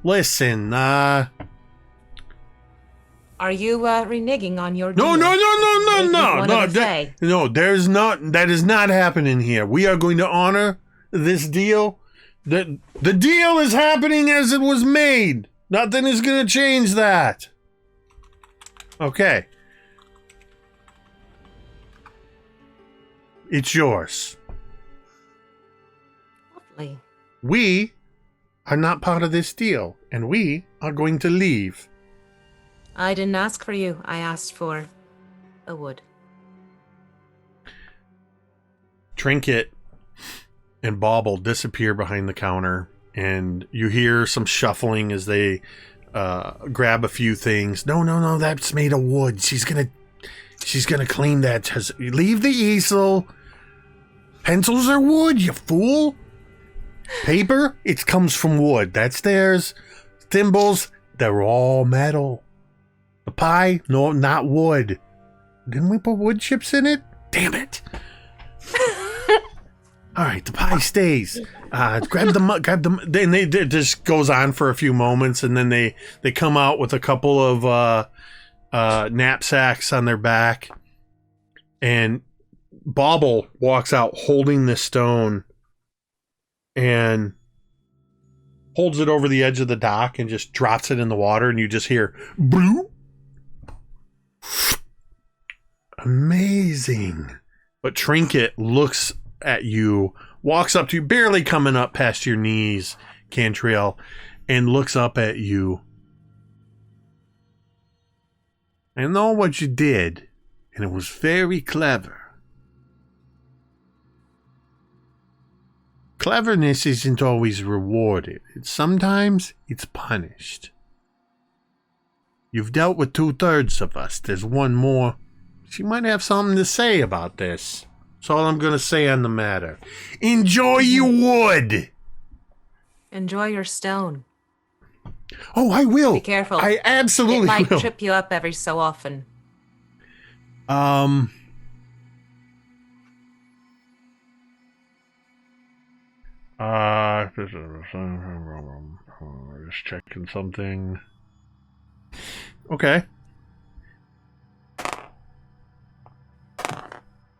Listen, Are you reneging on your no, deal? no, there's not, that is not happening here. We are going to honor this deal. The deal is happening as it was made. Nothing is going to change that. Okay. It's yours. Lovely. We are not part of this deal, and we are going to leave. I didn't ask for you. I asked for a wood. Trinket and Bauble disappear behind the counter, and you hear some shuffling as they grab a few things. No, that's made of wood. She's gonna claim that. Leave the easel. Pencils are wood, you fool. Paper, it comes from wood. That's theirs. Thimbles, they're all metal. The pie, no, not wood. Didn't we put wood chips in it? Damn it. All right, the pie stays. Grab the. Then it just goes on for a few moments, and then they come out with a couple of knapsacks on their back, and Bauble walks out holding the stone, and holds it over the edge of the dock and just drops it in the water, and you just hear bloop. Amazing. But Trinket looks at you, walks up to you, barely coming up past your knees, Cantriel, and looks up at you. I know what you did, and it was very clever. Cleverness isn't always rewarded. Sometimes it's punished. You've dealt with 2/3 of us. There's one more. She might have something to say about this. That's all I'm going to say on the matter. Enjoy your wood. Enjoy your stone. Oh, I will. Be careful. I absolutely It might will. trip you up every so often. Just checking something. Okay.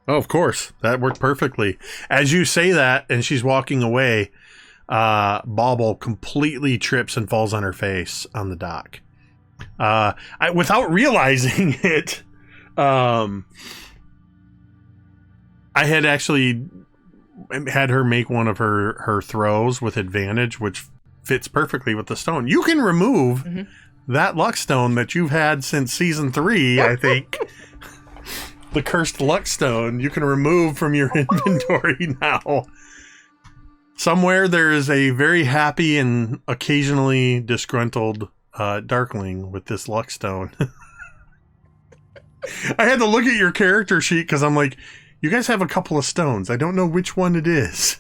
Oh, of course. That worked perfectly. As you say that, and she's walking away, Bauble completely trips and falls on her face on the dock. Without realizing it, I had actually had her make one of her throws with advantage, which fits perfectly with the stone. You can remove that luck stone that you've had since season 3, I think. The cursed luck stone you can remove from your inventory now. Somewhere there is a very happy and occasionally disgruntled darkling with this luck stone. I had to look at your character sheet because I'm like, you guys have a couple of stones. I don't know which one it is.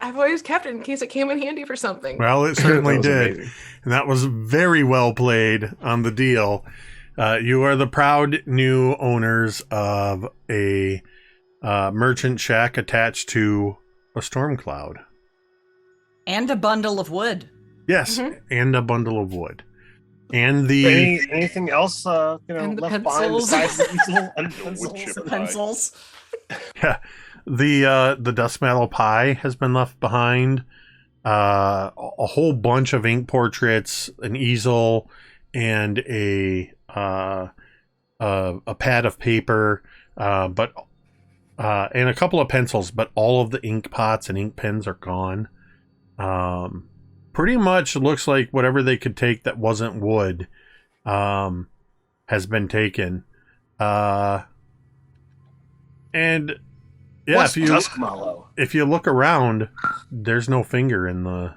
I've always kept it in case it came in handy for something. Well, it certainly That was did. amazing. And that was very well played on the deal. You are the proud new owners of a merchant shack attached to a storm cloud. And a bundle of wood. Yes, Mhm. and a bundle of wood. And the Anything else And the left behind pencils. besides the easel and The wood pencils? chip and- pie. Pencils. the dust metal pie has been left behind. A whole bunch of ink portraits, an easel, and a pad of paper, but and a couple of pencils. But all of the ink pots and ink pens are gone. Pretty much looks like whatever they could take that wasn't wood has been taken. And yeah, What's dusk mallow? if you look around, there's no finger in the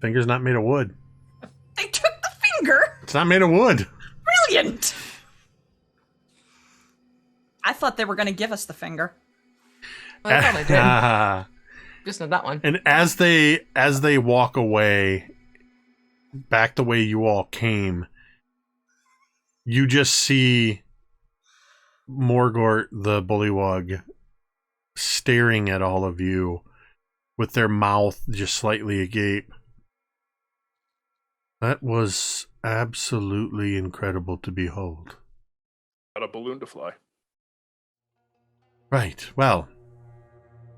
finger's not made of wood. They took the finger. It's not made of wood. Brilliant. I thought they were going to give us the finger. Well, I probably did. Just not that one. And as they walk away back the way you all came, you just see Morgort the bullywug staring at all of you with their mouth just slightly agape. That was absolutely incredible to behold. Got a balloon to fly. Right. Well,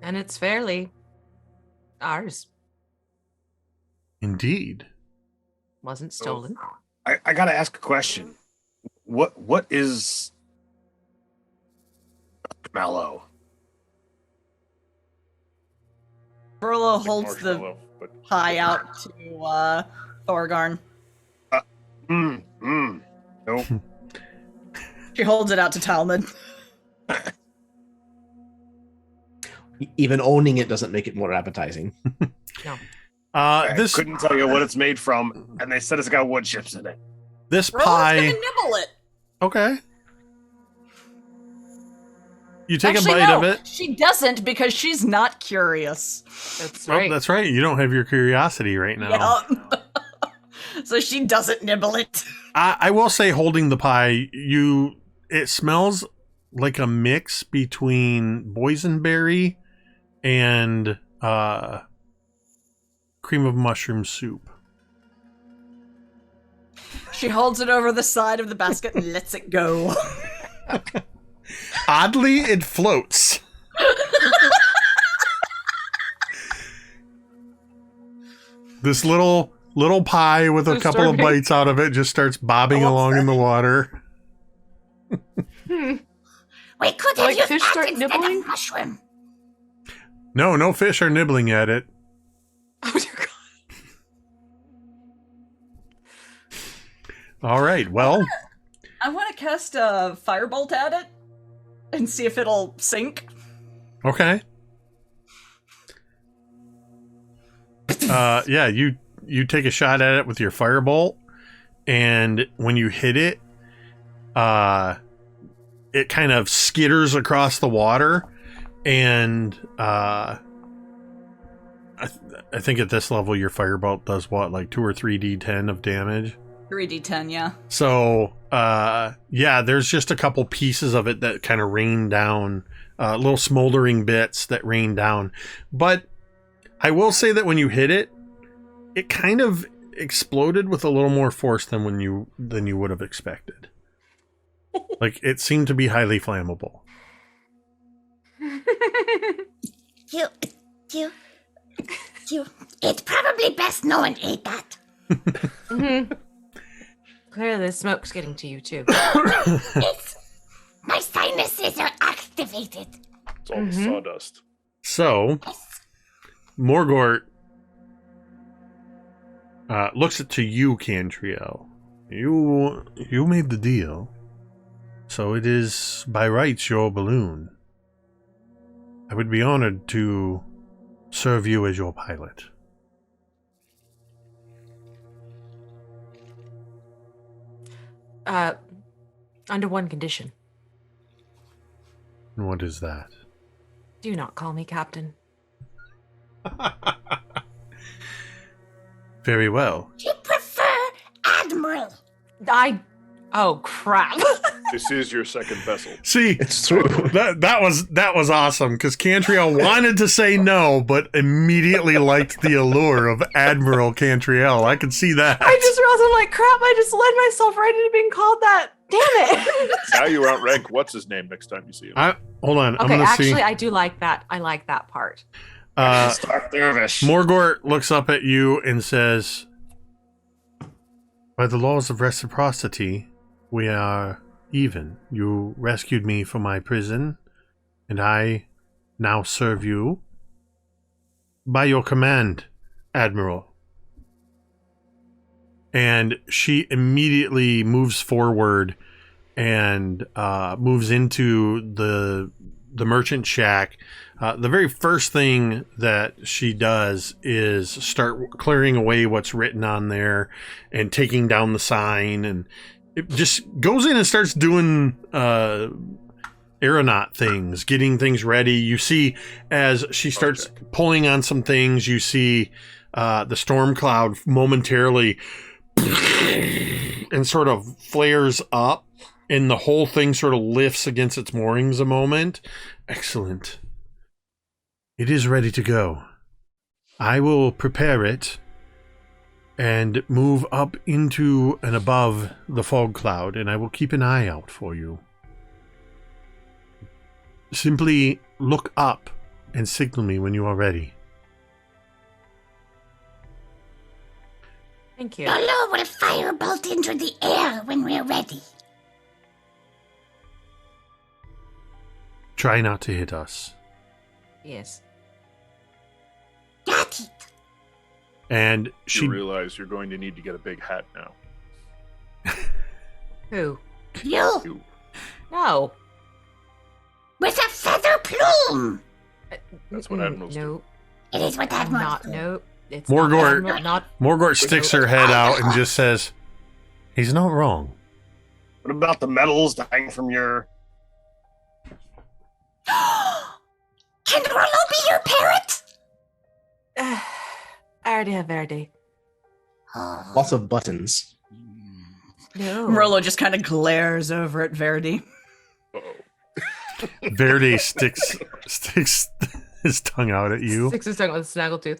And it's fairly ours. indeed. Wasn't stolen. I gotta ask a question. What is mallow? Verlo holds the Marshmallow, but pie out to Thorgarn. Nope. She holds it out to Talmud. Even owning it doesn't make it more appetizing. I This couldn't tell you what it's made from, and they said it's got wood chips in it. this Verlo's pie. gonna nibble it. Okay. You take Actually, a bite no, of it. she doesn't because she's not curious. That's Oh, right. that's right. You don't have your curiosity right now. Yep. So she doesn't nibble it. I will say, holding the pie, it smells like a mix between boysenberry and cream of mushroom soup. She holds it over the side of the basket and lets it go. Oddly, it floats. This little pie with a So couple of serving. bites out of it just starts bobbing Oh, along in the water. We could have Like used fish that start instead nibbling? of mushroom. No fish are nibbling at it. Oh, dear God. All right, well, I want to cast a firebolt at it and see if it'll sink. okay. Yeah, you take a shot at it with your firebolt, and when you hit it, it kind of skitters across the water, and I think at this level your firebolt does what, like 2 or 3 d10 of damage. 3d10, yeah. So, yeah, there's just a couple pieces of it that kind of rain down, little smoldering bits that rain down. But I will say that when you hit it, it kind of exploded with a little more force than you would have expected. Like, it seemed to be highly flammable. You. It's probably best no one ate that. Mhm. Clearly, the smoke's getting to you, too. It's my sinuses are activated. it's all the sawdust. So, Morgort looks to you, Cantriel. You made the deal, so it is by rights your balloon. I would be honored to serve you as your pilot. Under one condition. And what is that? Do not call me captain. Very well. Do you prefer Admiral? Oh, crap. This is your second vessel. See, It's true. that was awesome because Cantriel wanted to say no, but immediately liked the allure of Admiral Cantriel. I could see that. I just realized I'm like, crap, I just led myself right into being called that. Damn it. Now you outrank what's his name next time you see him. Hold on. I'm Okay, gonna actually, see. I do like that. I like that part. Start dervish. Morgort looks up at you and says, "By the laws of reciprocity, we are even. You rescued me from my prison, and I now serve you. By your command, Admiral." And she immediately moves forward and moves into the merchant shack. The very first thing that she does is start clearing away what's written on there and taking down the sign, and it just goes in and starts doing aeronaut things, getting things ready. You see as she starts pulling on some things, you see the storm cloud momentarily and sort of flares up, and the whole thing sort of lifts against its moorings a moment. Excellent. It is ready to go. I will prepare it and move up into and above the fog cloud, and I will keep an eye out for you. Simply look up and signal me when you are ready. Thank you. Lolo will firebolt into the air when we're ready. Try not to hit us. Yes. Got it. And she You realize you're going to need to get a big hat now. Who? You, You. No. with a feather plume. That's what admirals do. No. It is what I'm Admiral. not. No. It's Morgort- not. Not. Morgort sticks her head out and just says, "He's not wrong." What about the medals dying from your... Can Rollo be your parrot? I already have Verdi. Oh. Lots of buttons. No. Rolo just kind of glares over at Verdi. Uh-oh. Verde sticks his tongue out at you. Six is talking with a snaggletooth.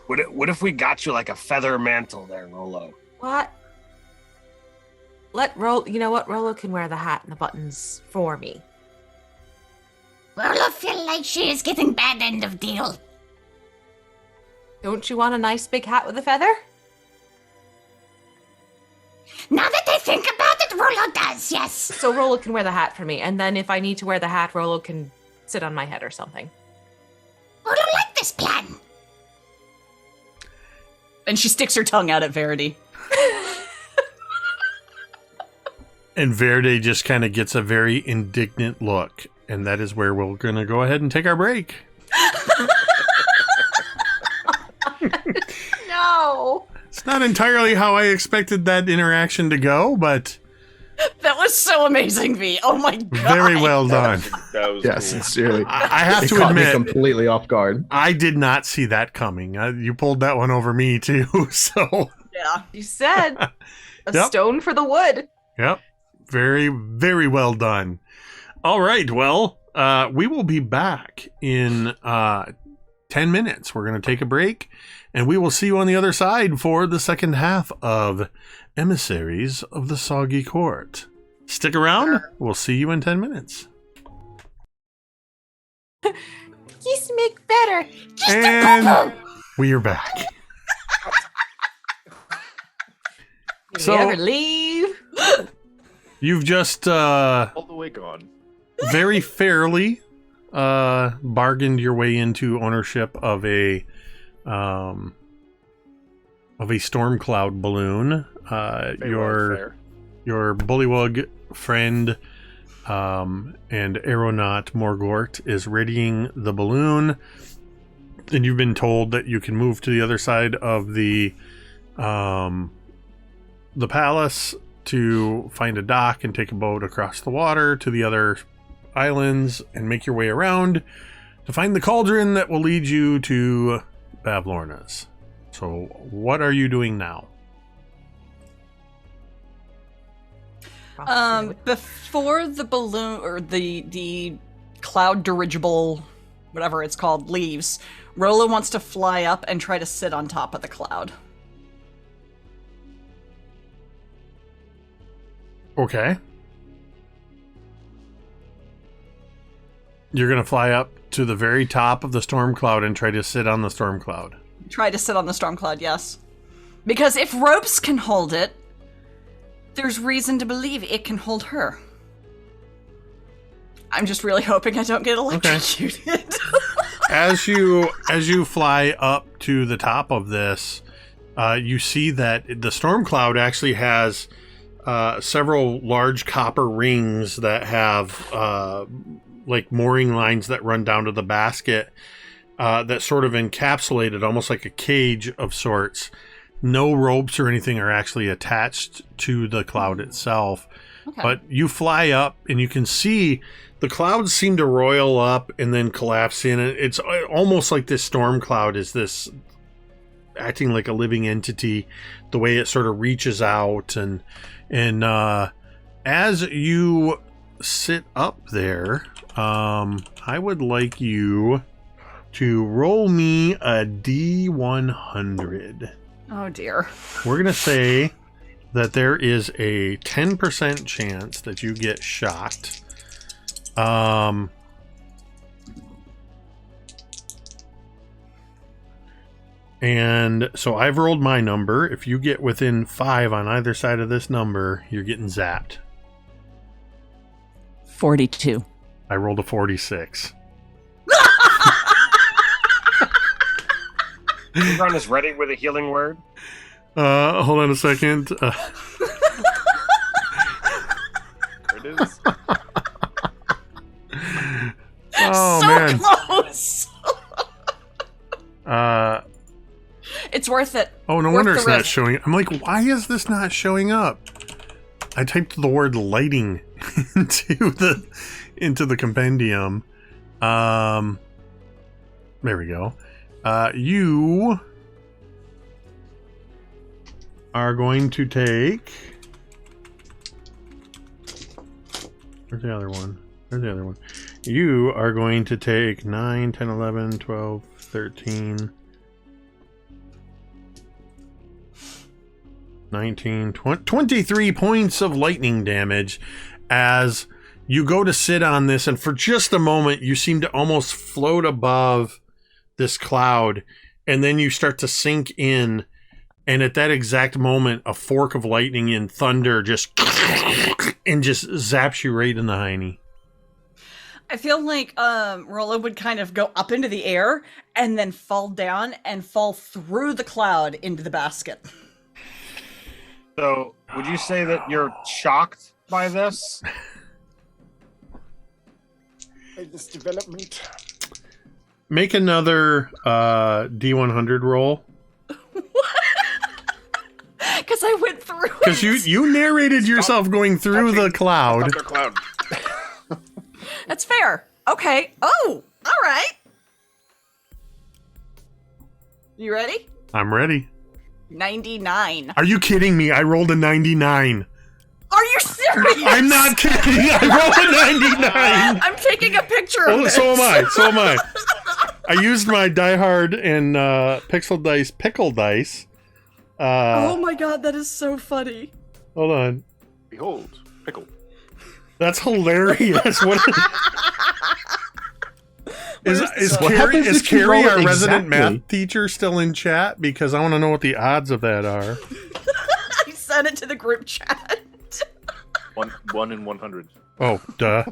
What if we got you like a feather mantle there, Rolo? What? Let Rolo. You know what? Rolo can wear the hat and the buttons for me. Rollo feel like she is getting bad end of deal. Don't you want a nice big hat with a feather? Now that I think about it, Rollo does, yes. So Rolo can wear the hat for me, and then if I need to wear the hat, Rolo can sit on my head or something. Rollo like this plan. And she sticks her tongue out at Verdi. And Verde just kind of gets a very indignant look. And that is where we're going to go ahead and take our break. No. It's not entirely how I expected that interaction to go, but That was so amazing, V. Oh my god. very well done. That was Yeah, cool. sincerely. I have It to caught me admit, completely off guard. I did not see that coming. You pulled that one over me, too. So, Yeah. You said a Yep. stone for the wood. yep. Very, very well done. All right. Well, we will be back in 10 minutes. We're going to take a break, and we will see you on the other side for the second half of Emissaries of the Soggy Court. Stick around. We'll see you in 10 minutes. Yes, make better. Just And a poo-poo. we are back. Did So- we ever leave? You've just All the way gone. very fairly bargained your way into ownership of a storm cloud balloon. Your bullywug friend and aeronaut Morgort is readying the balloon, and you've been told that you can move to the other side of the palace to find a dock and take a boat across the water to the other islands and make your way around To find the cauldron that will lead you to Bavlorna's. So, what are you doing now? Before the balloon or the cloud dirigible, whatever it's called, leaves, Rolla wants to fly up and try to sit on top of the cloud. Okay. You're going to fly up to the very top of the storm cloud and try to sit on the storm cloud. Try to sit on the storm cloud, yes. Because if ropes can hold it, there's reason to believe it can hold her. I'm just really hoping I don't get electrocuted. Okay. As you fly up to the top of this, you see that the storm cloud actually has several large copper rings that have like mooring lines that run down to the basket that sort of encapsulate it, almost like a cage of sorts. No ropes or anything are actually attached to the cloud itself. Okay. But you fly up and you can see the clouds seem to roil up and then collapse in. It's almost like this storm cloud is this acting like a living entity, the way it sort of reaches out. And as you sit up there, I would like you to roll me a D100. Oh dear. We're going to say that there is a 10% chance that you get shocked. And so I've rolled my number. If you get within 5 on either side of this number, you're getting zapped. 42. I rolled a 46. Thorgarn is ready with a healing word. Hold on a second. There it is. Oh, so man. Close. It's worth it. Oh, no wonder it's not showing. I'm like, why is this not showing up? I typed the word lighting into the compendium. There we go. You are going to take... Where's the other one? There's the other one. You are going to take 9, 10, 11, 12, 13, 19, 20, 23 points of lightning damage as you go to sit on this, and for just a moment you seem to almost float above this cloud, and then you start to sink in, and at that exact moment a fork of lightning and thunder just zaps you right in the hiney. I feel like Rolla would kind of go up into the air and then fall down and fall through the cloud into the basket. So, would you say that you're shocked by this? By this development. Make another D100 roll. Because I went through it. Because you narrated yourself going through the cloud. Thundercloud. That's fair. Okay. Oh, all right. You ready? I'm ready. 99. Are you kidding me? I rolled a 99. Are you serious? I'm not kidding. I rolled a 99. I'm taking a picture of it. So am I. I used my Die Hard and Pixel Dice Pickle Dice. Oh my god, that is so funny. Hold on. Behold, pickle. That's hilarious. What is Carrie, our resident math teacher, still in chat? Because I want to know what the odds of that are. I sent it to the group chat. 1 in 100. Oh, duh.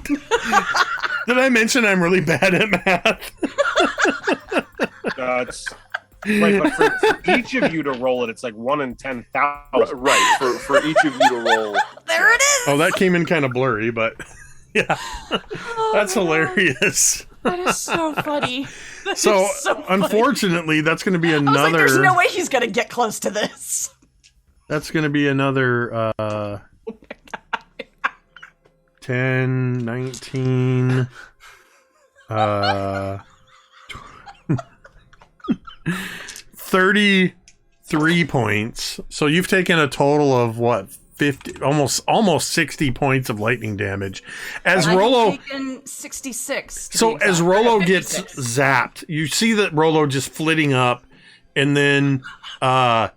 Did I mention I'm really bad at math? It's like, but for each of you to roll it, it's like 1 in 10,000. Right, for each of you to roll. There it is. Oh, that came in kind of blurry, but yeah, that's hilarious. That is so funny. So unfortunately, that's going to be another. I was like, there's no way he's going to get close to this. That's going to be another 10, 19, $33 points. So you've taken a total of what? 50, almost 60 points of lightning damage. As Rollo, I've taken 66. so as Rollo gets zapped, you see that Rollo just flitting up, and then all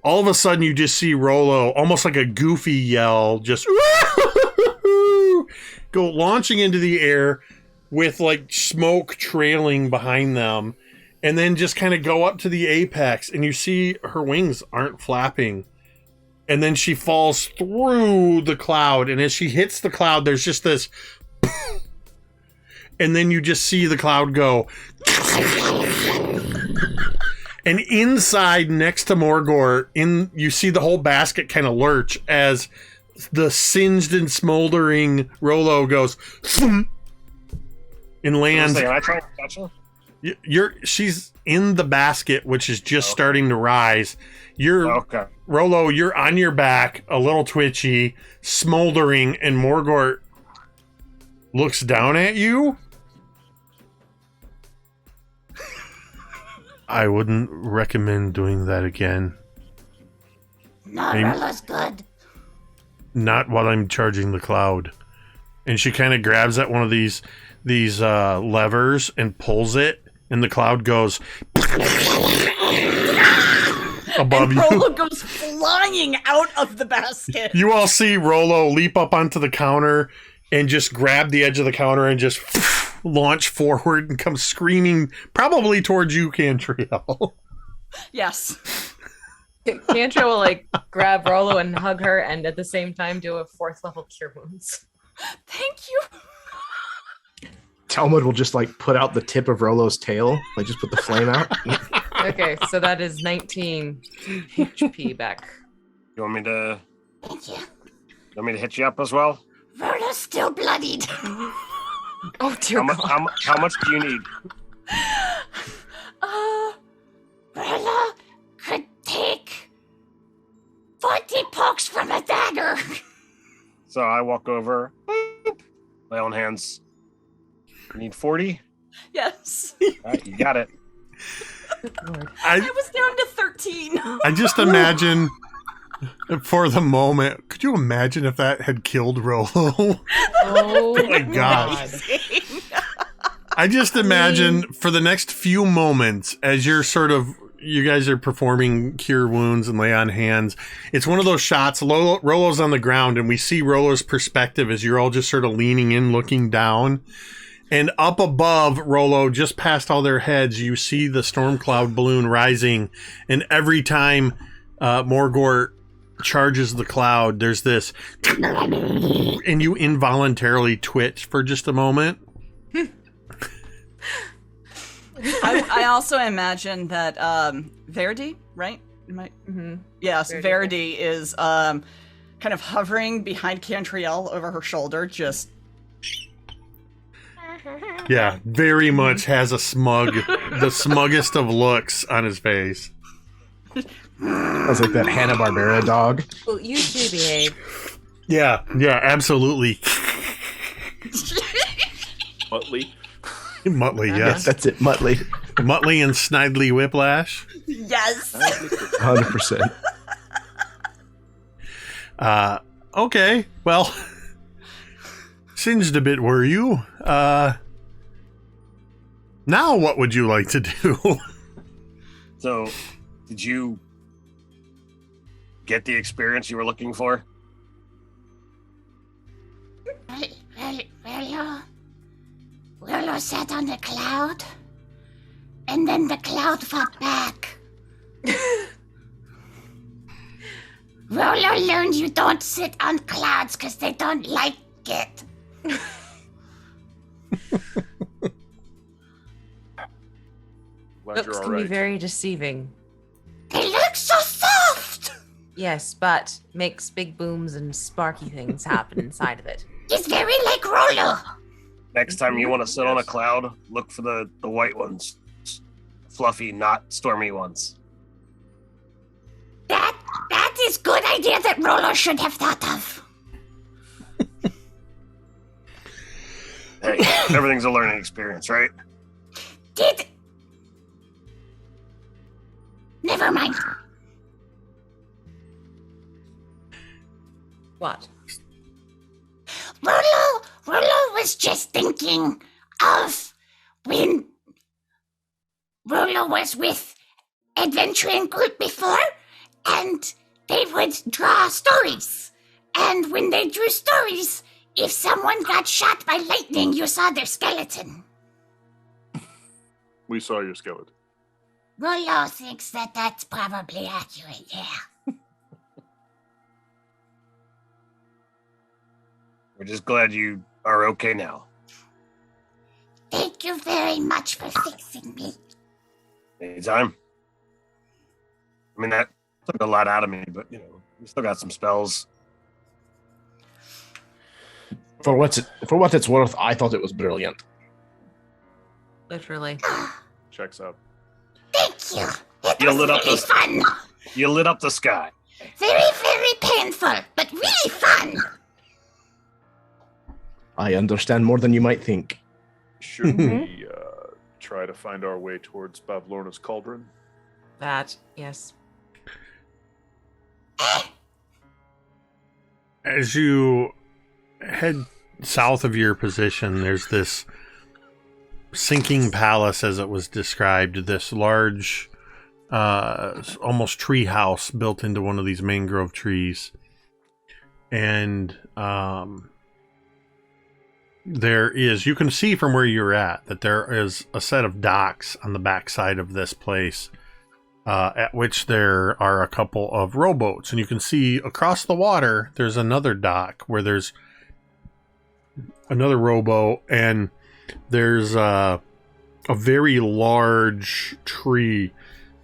of a sudden you just see Rollo, almost like a goofy yell, just go launching into the air with like smoke trailing behind them, and then just kind of go up to the apex, and you see her wings aren't flapping. And then she falls through the cloud, and as she hits the cloud, there's just this, and then you just see the cloud go. And inside, next to Morgort, you see the whole basket kind of lurch as the singed and smoldering Rollo goes and lands. Can I try and catch her? She's in the basket, which is just starting to rise. Okay. Rollo, you're on your back, a little twitchy, smoldering, and Morgort looks down at you. I wouldn't recommend doing that again. No, Rollo's good. Not while I'm charging the cloud. And she kind of grabs at one of these levers and pulls it, and the cloud goes above you. Rollo goes flying out of the basket. You all see Rollo leap up onto the counter and just grab the edge of the counter and just launch forward and come screaming, probably towards you, Cantriel. Yes. Cantriel will like grab Rollo and hug her, and at the same time do a 4th level cure wounds. Thank you. Talmud will just like put out the tip of Rollo's tail, like just put the flame out. Okay, so that is 19 HP back. You want me to? Thank you. You want me to hit you up as well? Rollo's still bloodied. Oh dear God. How much do you need? Rollo could take 40 pokes from a dagger. So I walk over, lay on hands. You need 40? Yes. All right, you got it. I was down to 13. I just imagine, for the moment, could you imagine if that had killed Rollo? Oh my God. I just imagine for the next few moments, as you guys are performing cure wounds and lay on hands, it's one of those shots, Rollo's on the ground, and we see Rollo's perspective as you're all just sort of leaning in, looking down. And up above Rollo, just past all their heads, you see the storm cloud balloon rising. And every time Morgort charges the cloud, there's this, and you involuntarily twitch for just a moment. I also imagine that Verdi, right? Yes, Verdi is kind of hovering behind Cantriel over her shoulder, just... Yeah, very much has the smuggest of looks on his face. Sounds like that Hanna-Barbera dog. Well, you two behave. Yeah, absolutely. Muttley. Muttley, yes. That's it, Muttley. Muttley and Snidely Whiplash. Yes. 100%. Okay, well, singed a bit, were you? Now what would you like to do? So, did you get the experience you were looking for? Rollo sat on the cloud, and then the cloud fought back. Rollo learned you don't sit on clouds because they don't like it. Glad Looks you're can all be right. very deceiving. They look so soft. Yes, but makes big booms and sparky things happen inside of it. He's very like Rollo. Next time you want to sit on a cloud, look for the white ones. Fluffy, not stormy ones. That is good idea that Rollo should have thought of. Hey, everything's a learning experience, right? Never mind. What? Rolo was just thinking of when Rolo was with adventuring group before, and they would draw stories. And when they drew stories, if someone got shot by lightning, you saw their skeleton. We saw your skeleton. Rolo thinks that that's probably accurate, yeah. We're just glad you are okay now. Thank you very much for fixing me. Anytime. I mean, that took a lot out of me, but, you know, we still got some spells. For what it's worth, I thought it was brilliant. Literally. Checks out. Thank you. It You was lit up really the- fun. You lit up the sky. Very, very painful, but really fun. I understand more than you might think. Should we try to find our way towards Bavlorna's cauldron? That, yes. As you head south of your position, there's this sinking palace, as it was described, this large, almost tree house built into one of these mangrove trees. And you can see from where you're at that there is a set of docks on the backside of this place, at which there are a couple of rowboats. And you can see across the water, there's another dock where there's another rowboat, and there's a very large tree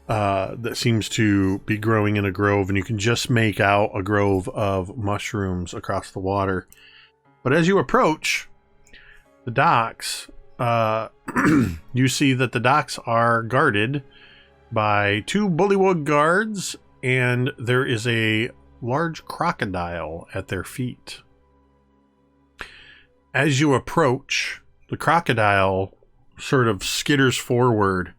that seems to be growing in a grove, and you can just make out a grove of mushrooms across the water. But as you approach the docks, you see that the docks are guarded by 2 bullywug guards, and there is a large crocodile at their feet. As you approach, the crocodile sort of skitters forward,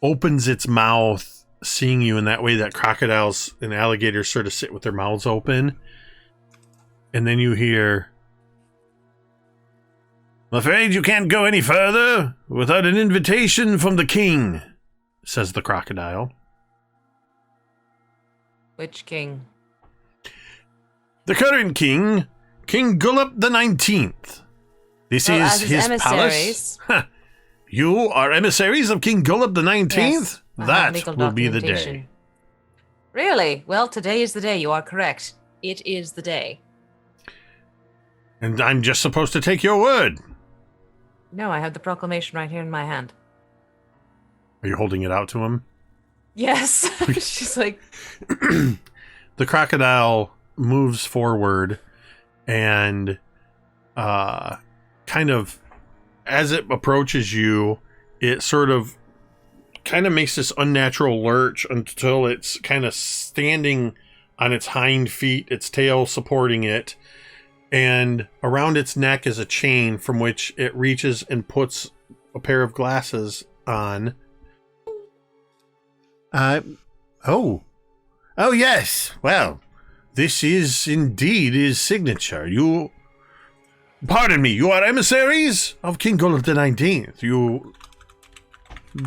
opens its mouth, seeing you in that way that crocodiles and alligators sort of sit with their mouths open. And then you hear, "I'm afraid you can't go any further without an invitation from the king," says the crocodile. Which king? "The current king, King Gullup the 19th. This Well, is as his emissaries. palace." You are emissaries of King Gullup the 19th? Yes, I have That legal will be the documentation. day. Really? Well, today is the day. You are correct. It is the day. And I'm just supposed to take your word. No, I have the proclamation right here in my hand. Are you holding it out to him? Yes. She's like, The crocodile moves forward and kind of, as it approaches you, it sort of kind of makes this unnatural lurch until it's kind of standing on its hind feet, its tail supporting it, and around its neck is a chain from which it reaches and puts a pair of glasses on. Oh yes. Well, this is indeed his signature. Pardon me, you are emissaries of King Gullup the 19th.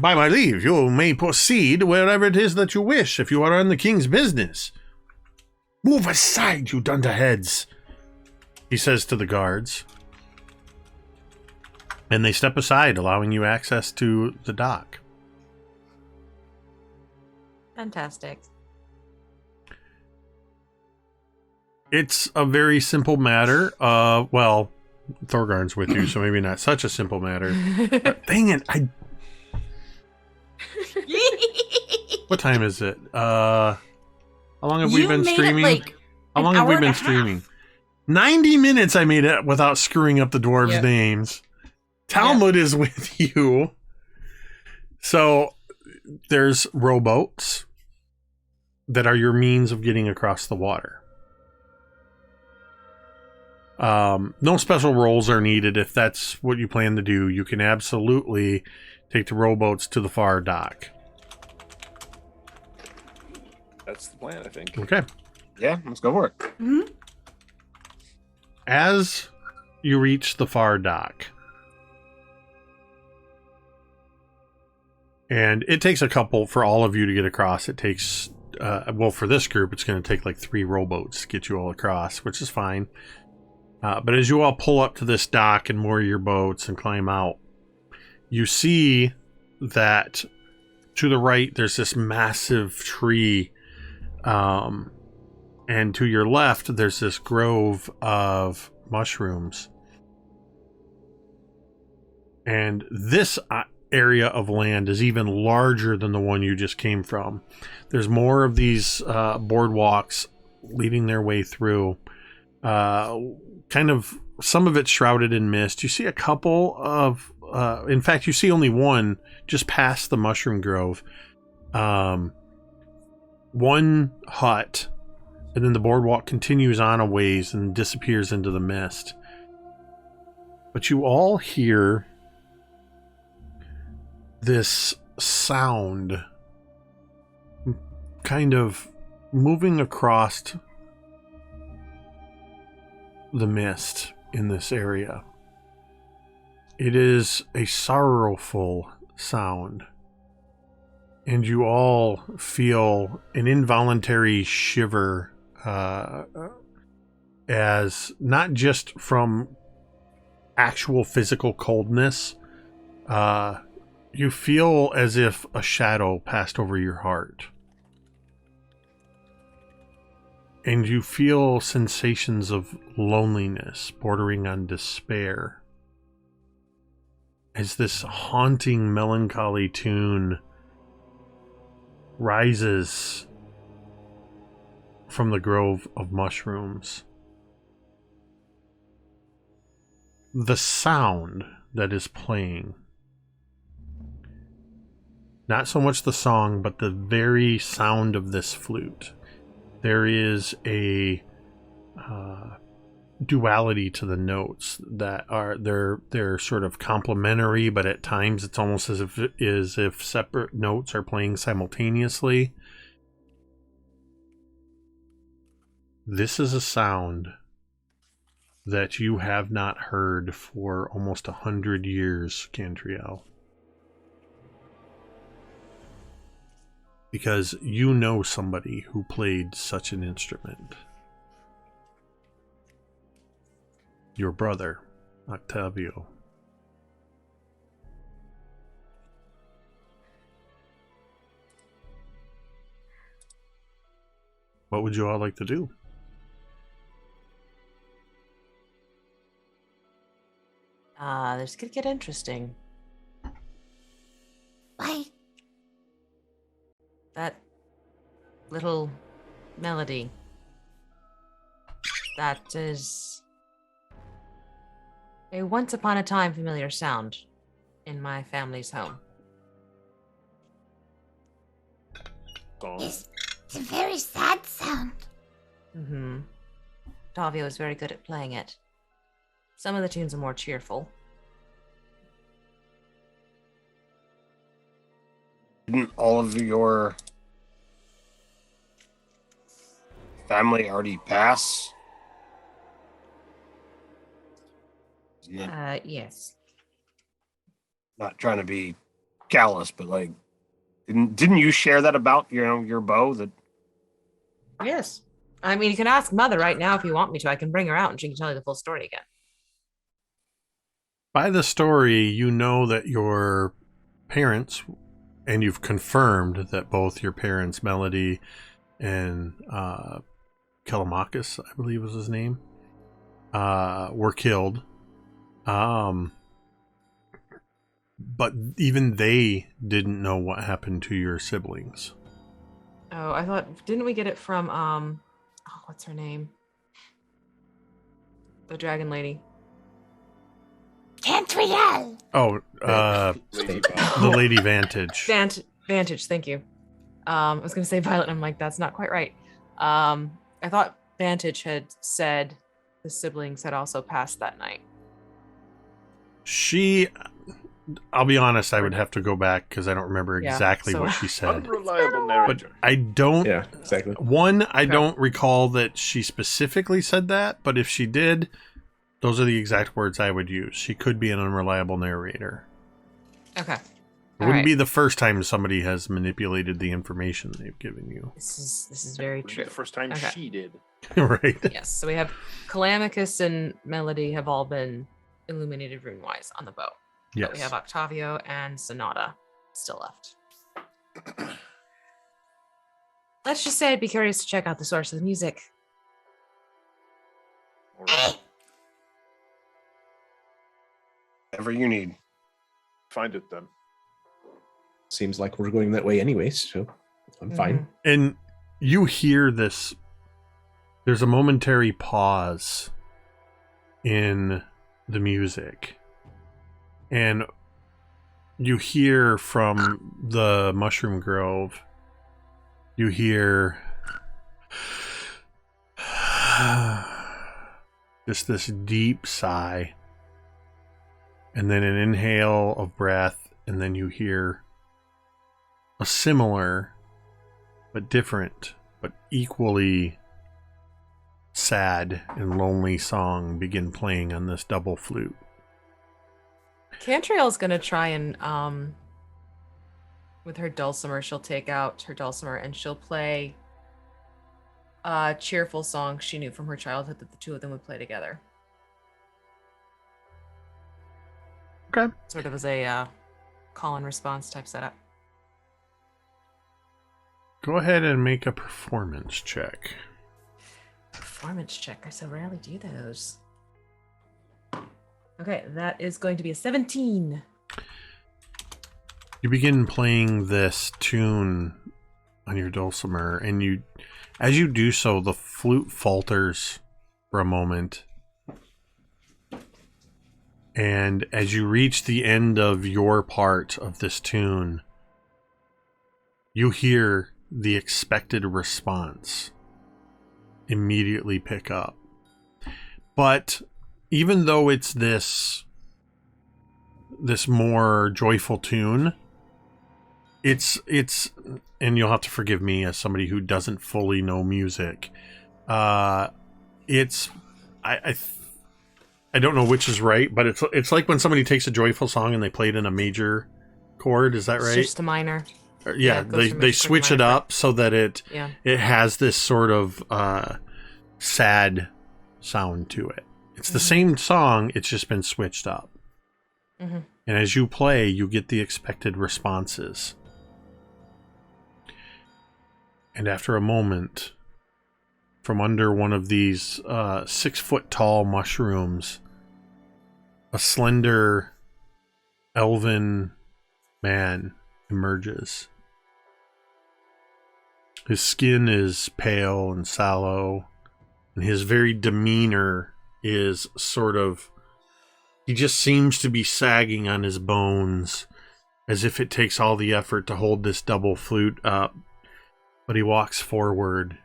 By my leave, you may proceed wherever it is that you wish, if you are on the king's business. Move aside, you dunderheads, he says to the guards. And they step aside, allowing you access to the dock. fantastic. It's a very simple matter. Well, Thorgarn's with you, so maybe not such a simple matter. Dang it! What time is it? How long have we You been made it, streaming? like, How an long have hour we and been a half. streaming? 90 minutes I made it without screwing up the dwarves' Yep. names. Talmud is with you. So there's rowboats that are your means of getting across the water. No special rolls are needed if that's what you plan to do. You can absolutely take the rowboats to the far dock. That's the plan, I think. Okay. Yeah, let's go for it. Mm-hmm. As you reach the far dock, and it takes a couple for all of you to get across. It takes, well, for this group, it's going to take like 3 rowboats to get you all across, which is fine. But as you all pull up to this dock and moor your boats and climb out, you see that to the right, there's this massive tree. And to your left, there's this grove of mushrooms. And this area of land is even larger than the one you just came from. There's more of these boardwalks leading their way through. Kind of, some of it shrouded in mist. You see a couple of, in fact, you see only one just past the mushroom grove. One hut, and then the boardwalk continues on a ways and disappears into the mist. But you all hear this sound kind of moving across the mist in this area. It is a sorrowful sound. And you all feel an involuntary shiver as not just from actual physical coldness, you feel as if a shadow passed over your heart. And you feel sensations of loneliness bordering on despair as this haunting, melancholy tune rises from the grove of mushrooms. The sound that is playing, not so much the song, but the very sound of this flute. There is a duality to the notes that are they're sort of complementary, but at times it's almost as if separate notes are playing simultaneously. This is a sound that you have not heard for almost 100 years, Cantriel. Because you know somebody who played such an instrument. Your brother, Octavio. What would you all like to do? This could get interesting. Why? That little melody. That is a once upon a time familiar sound in my family's home. It's a very sad sound. Mm-hmm. Octavio is very good at playing it. Some of the tunes are more cheerful. Didn't all of your family already pass? Isn't it? Yes. Not trying to be callous, but like, didn't you share that about your bow? That Yes. I mean, you can ask Mother right now if you want me to. I can bring her out and she can tell you the full story again. By the story, you know that your parents, and you've confirmed that both your parents, Melody and Telemachus, I believe was his name, were killed. But even they didn't know what happened to your siblings. Oh, I thought, didn't we get it from, what's her name? The dragon lady. Cantriel. Oh, the Lady Vantage. Vantage, thank you. I was going to say Violet, and I'm like, that's not quite right. I thought Vantage had said the siblings had also passed that night. I'll be honest, I would have to go back because I don't remember Yeah, exactly so- what she said. Unreliable But narrator. I don't. Yeah, exactly. One, I Okay. don't recall that she specifically said that, but if she did, those are the exact words I would use. She could be an unreliable narrator. Okay. It All wouldn't right. be the first time somebody has manipulated the information they've given you. This is very Wouldn't be true. The first time Okay. she did. Right. Yes. So we have Calamicus and Melody have all been illuminated rune-wise on the boat. Yes. But we have Octavio and Sonata still left. Let's just say I'd be curious to check out the source of the music. All right. Whatever you need. Find it then. Seems like we're going that way anyways, so I'm fine. And you hear this. There's a momentary pause in the music. And you hear from the Mushroom Grove, you hear just this deep sigh. And then an inhale of breath. And then you hear a similar but different, but equally sad and lonely song begin playing on this double flute. Cantriel's gonna try and with her dulcimer, she'll take out her dulcimer and she'll play a cheerful song she knew from her childhood that the two of them would play together. Okay. Sort of as a call and response type setup. Go ahead and make a performance check. Performance check. I so rarely do those. Okay, that is going to be a 17. You begin playing this tune on your dulcimer, and as you do so, the flute falters for a moment. And as you reach the end of your part of this tune, you hear the expected response immediately pick up. But even though it's this more joyful tune, it's and you'll have to forgive me as somebody who doesn't fully know music. I don't know which is right, but it's like when somebody takes a joyful song and they play it in a major chord. Is that right? It's just a minor. Yeah, it goes from they major chord to switch it minor up so that it has this sort of sad sound to it. It's the same song, it's just been switched up. Mm-hmm. And as you play, you get the expected responses. And after a moment, from under one of these 6-foot-tall mushrooms, a slender elven man emerges. His skin is pale and sallow, and his very demeanor is sort of... He just seems to be sagging on his bones, as if it takes all the effort to hold this double flute up. But he walks forward,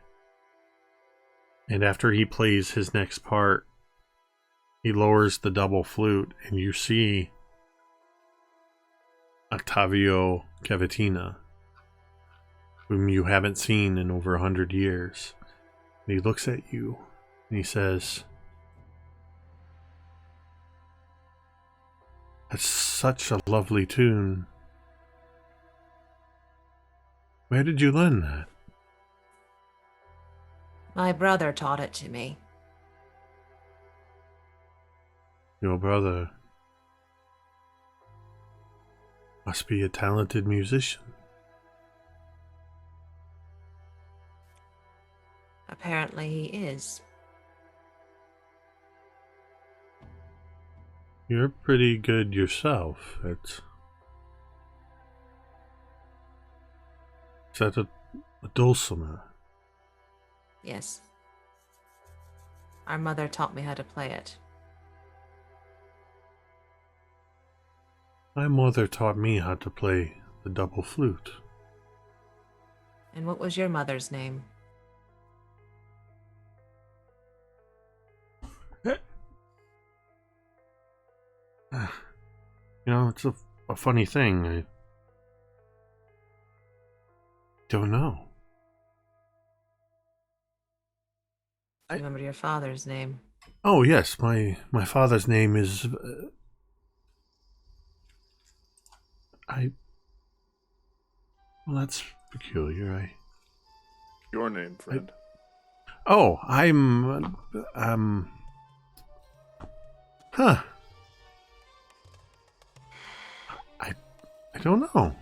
and after he plays his next part, he lowers the double flute, and you see Octavio Cavatina, whom you haven't seen in over 100 years. And he looks at you, and he says, "That's such a lovely tune. Where did you learn that?" My brother taught it to me. Your brother must be a talented musician. Apparently he is. You're pretty good yourself. Is that a dulcimer? Yes. Our mother taught me how to play it. My mother taught me how to play the double flute. And what was your mother's name? it's a funny thing. I don't know. Do you remember your father's name? Oh, yes, my father's name is... Well, that's peculiar. Your name, friend. Oh, I'm... Huh. I don't know.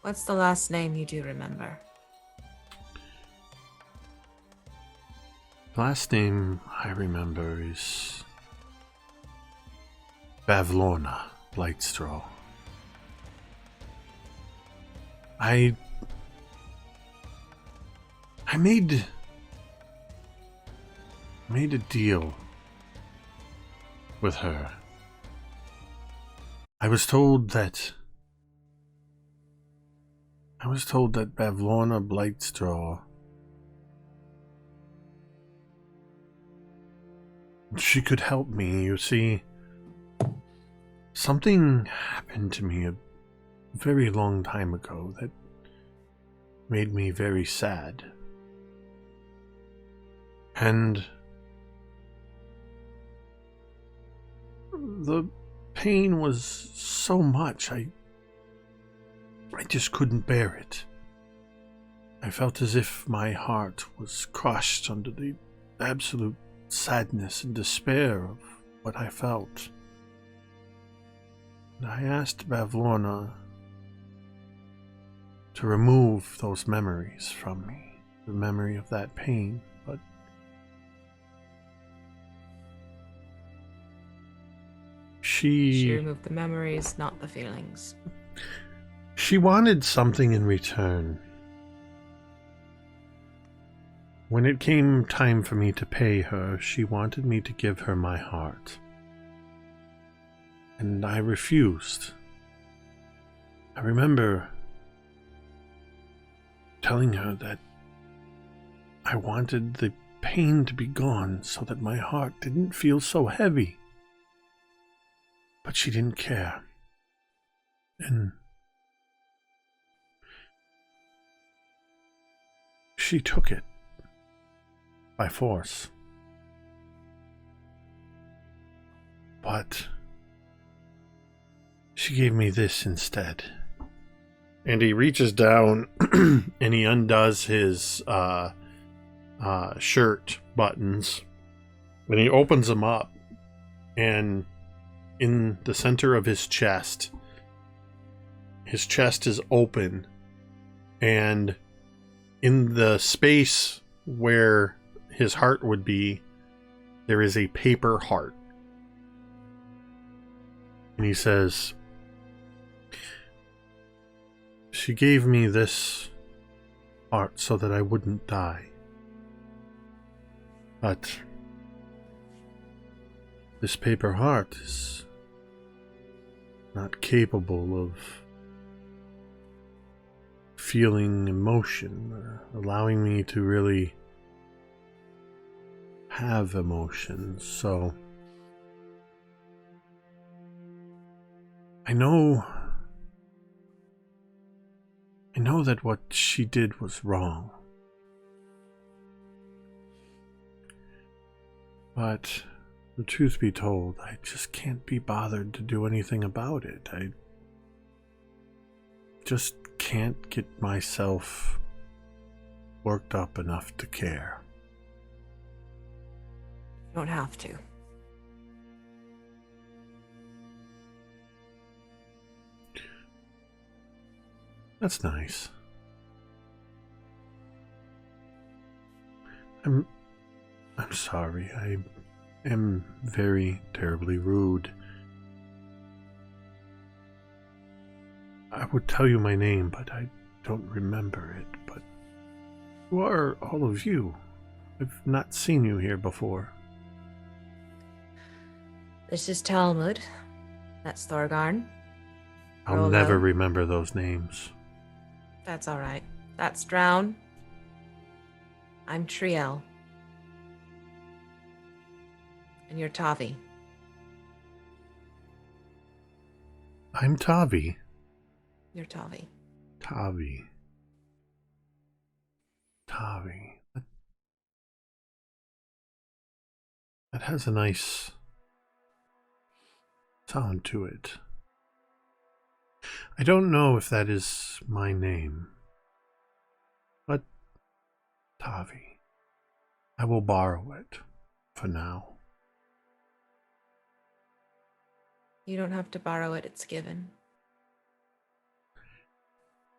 What's the last name you do remember? Last name I remember is... Bavlorna Blightstraw. I made a deal with her. I was told that Bavlorna Blightstraw, she could help me. You see, something happened to me a very long time ago that made me very sad. And the pain was so much, I just couldn't bear it. I felt as if my heart was crushed under the absolute sadness and despair of what I felt. And I asked Bavlorna to remove those memories from me, the memory of that pain, but She removed the memories, not the feelings. she wanted something in return. When it came time for me to pay her, she wanted me to give her my heart. And I refused. I remember telling her that I wanted the pain to be gone so that my heart didn't feel so heavy. But she didn't care. And she took it by force. But she gave me this instead. And he reaches down and he undoes his shirt buttons. And he opens them up. And in the center of his chest is open. And in the space where his heart would be, there is a paper heart. And he says, "She gave me this heart so that I wouldn't die. But this paper heart is not capable of feeling emotion or allowing me to really have emotions. So I know that what she did was wrong. But the truth be told, I just can't be bothered to do anything about it. I just can't get myself worked up enough to care." You don't have to. That's nice. I'm sorry. I am very terribly rude. I would tell you my name, but I don't remember it. But who are all of you? I've not seen you here before. This is Talmud. That's Thorgarn. I'll Rolo. never remember those names. That's all right. That's Drown. I'm Triel. And you're Tavi. I'm Tavi. You're Tavi. Tavi. Tavi. That has a nice sound to it. I don't know if that is my name, but Tavi. I will borrow it for now. You don't have to borrow it, it's given.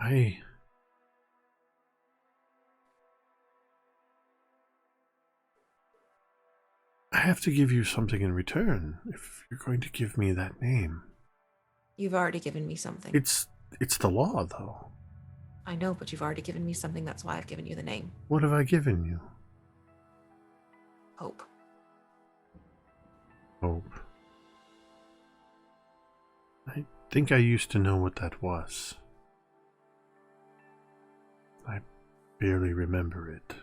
I have to give you something in return if you're going to give me that name. You've already given me something. It's the law, though. I know, but you've already given me something, that's why I've given you the name. What have I given you? Hope. Hope. I think I used to know what that was. I barely remember it.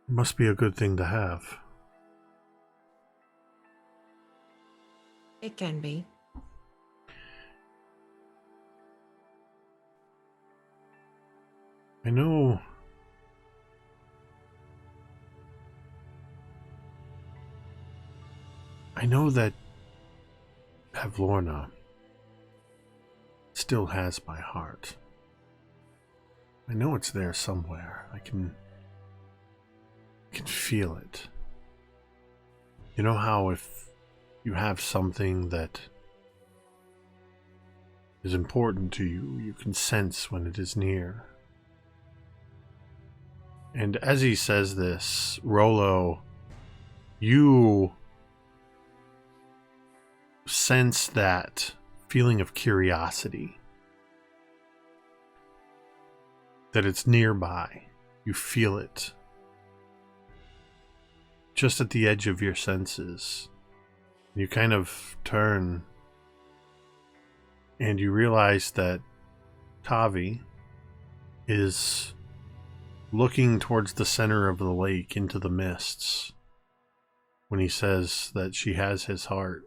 It must be a good thing to have. It can be. I know. I know that Pavlorna still has my heart. I know it's there somewhere. I can feel it. You know how if you have something that is important to you, you can sense when it is near. And as he says this, Rollo, you sense that feeling of curiosity. That it's nearby. You feel it. Just at the edge of your senses. You kind of turn and you realize that Tavi is looking towards the center of the lake into the mists when he says that she has his heart.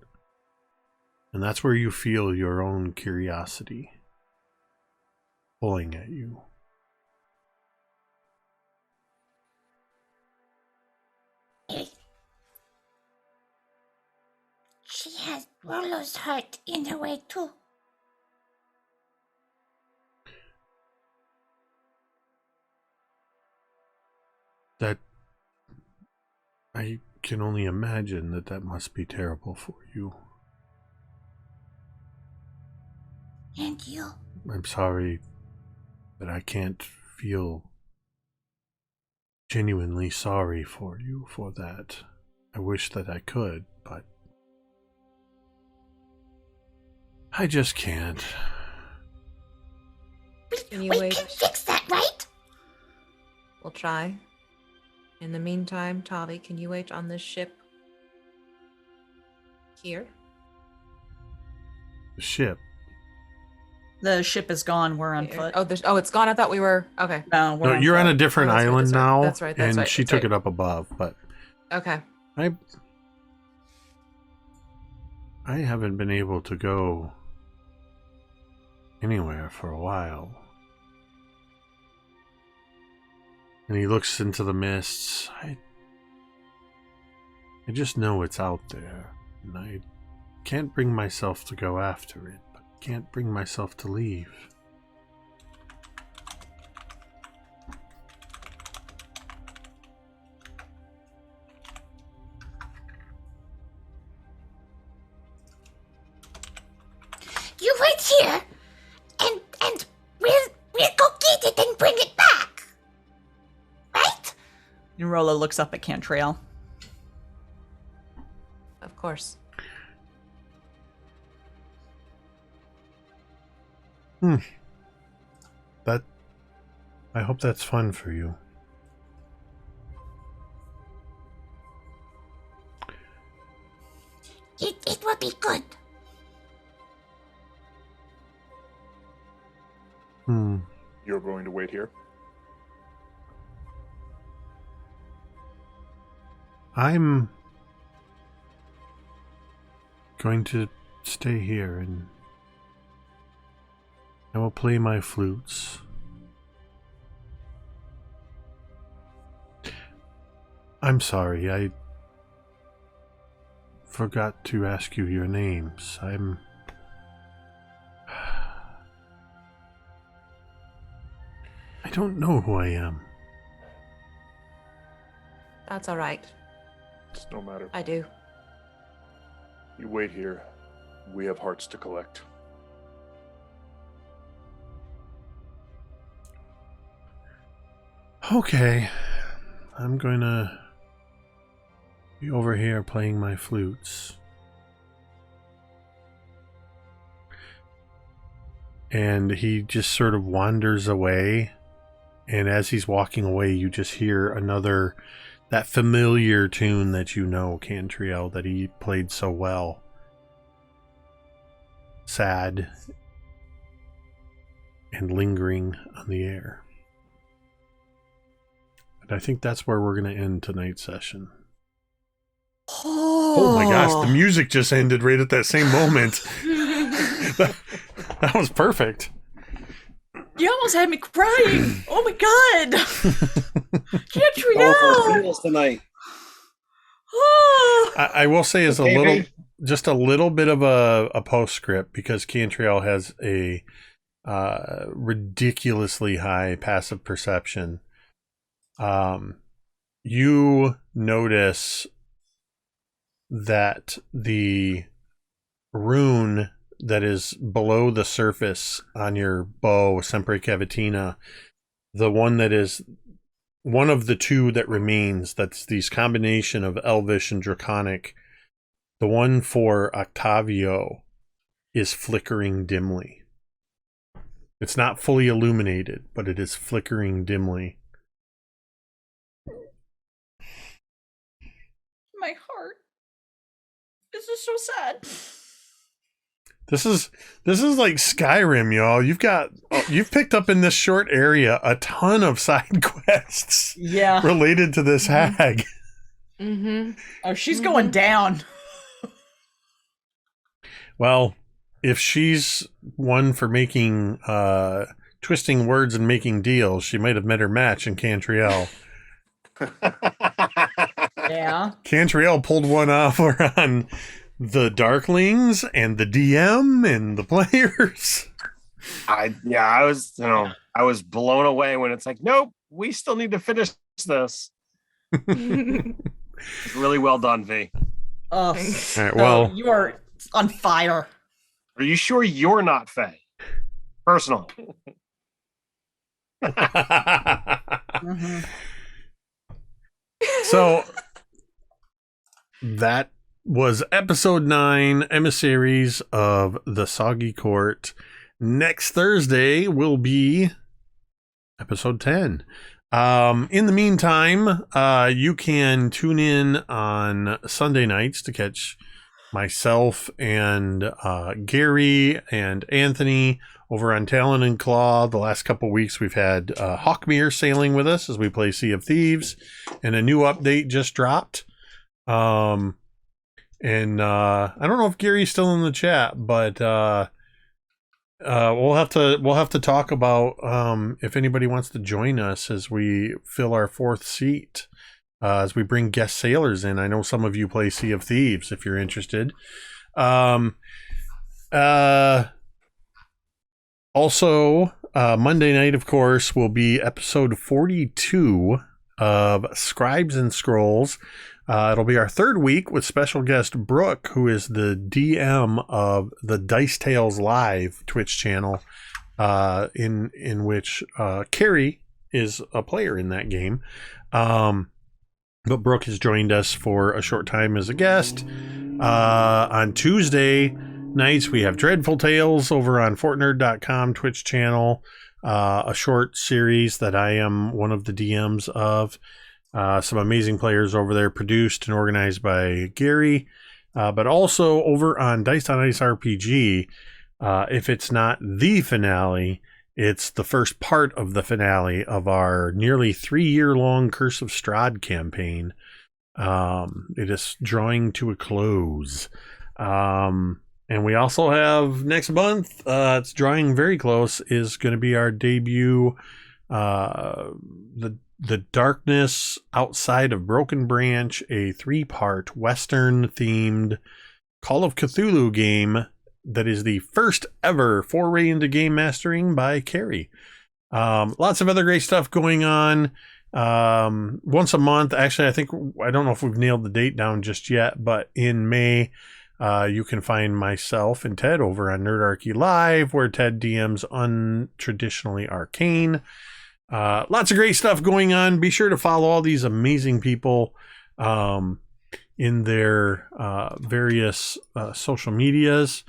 And that's where you feel your own curiosity pulling at you. She has Rollo's heart in her way too. That I can only imagine that must be terrible for you. And you. I'm sorry that I can't feel genuinely sorry for you for that. I wish that I could, but I just can't. Can you We wait? can fix that, right? We'll try. In the meantime, Tavi, can you wait on this ship? Here? The ship. The ship is gone. We're on foot. Oh, it's gone. I thought we were okay. No, we're No, on you're foot. on a different Oh, that's right, island that's right, now, that's right, that's and right, she that's took right. it up above, but Okay. I haven't been able to go anywhere for a while. And he looks into the mists. I just know it's out there, and I can't bring myself to go after it, but can't bring myself to leave. You wait here, and we'll go get it and bring it back. Right? And Rollo looks up at Cantriel. Of course. That, I hope that's fun for you. It will be good. You're going to wait here? I'm going to stay here and I will play my flutes. I'm sorry, I forgot to ask you your names. I don't know who I am. That's all right. It's no matter. I do. You wait here. We have hearts to collect. Okay, I'm going to be over here playing my flutes. And he just sort of wanders away. And as he's walking away, you just hear that familiar tune that you know, Cantriel, that he played so well. Sad and lingering on the air. And I think that's where we're going to end tonight's session. Oh my gosh, the music just ended right at that same moment. That was perfect. You almost had me crying. Oh my god. Cantriel! Feels tonight. I will say is just a little bit of a postscript, because Cantriel has a ridiculously high passive perception. You notice that the rune that is below the surface on your bow, Sempre Cavatina, the one that is one of the two that remains, that's these combination of Elvish and Draconic, the one for Octavio is flickering dimly. It's not fully illuminated, but it is flickering dimly. My heart. This is so sad. This is like Skyrim, y'all. You've picked up in this short area a ton of side quests related to this hag. Mm-hmm. Oh, she's going down. Well, if she's one for making twisting words and making deals, she might have met her match in Cantriel. Yeah. Cantriel pulled one off on the Darklings and the DM and the players. I was blown away when it's like, nope, we still need to finish this. Really well done, V. All right, well, you are on fire. Are you sure you're not Faye? Personal. Mm-hmm. So that was episode 9, Emissaries of the Soggy Court. Next Thursday will be episode 10. In the meantime, you can tune in on Sunday nights to catch myself and Gary and Anthony over on Talon and Claw. The last couple weeks we've had Hawkmere sailing with us as we play Sea of Thieves, and a new update just dropped. And I don't know if Gary's still in the chat, but we'll have to talk about if anybody wants to join us as we fill our 4th seat, as we bring guest sailors in. I know some of you play Sea of Thieves if you're interested. Also, Monday night, of course, will be episode 42 of Scribes and Scrolls. It'll be our 3rd week with special guest Brooke, who is the DM of the Dice Tales Live Twitch channel, in which Carrie is a player in that game. But Brooke has joined us for a short time as a guest. On Tuesday nights, we have Dreadful Tales over on fortnerd.com Twitch channel, a short series that I am one of the DMs of. Some amazing players over there, produced and organized by Gary, but also over on Dice on Ice RPG. If it's not the finale, it's the first part of the finale of our nearly 3-year-long Curse of Strahd campaign. It is drawing to a close. And we also have next month, it's drawing very close, is going to be our debut, the Darkness Outside of Broken Branch, a 3-part Western-themed Call of Cthulhu game that is the first ever foray into game mastering by Carrie. Lots of other great stuff going on. Once a month, actually, I don't know if we've nailed the date down just yet, but in May, you can find myself and Ted over on Nerdarchy Live, where Ted DMs Untraditionally Arcane. Lots of great stuff going on. Be sure to follow all these amazing people in their various social medias.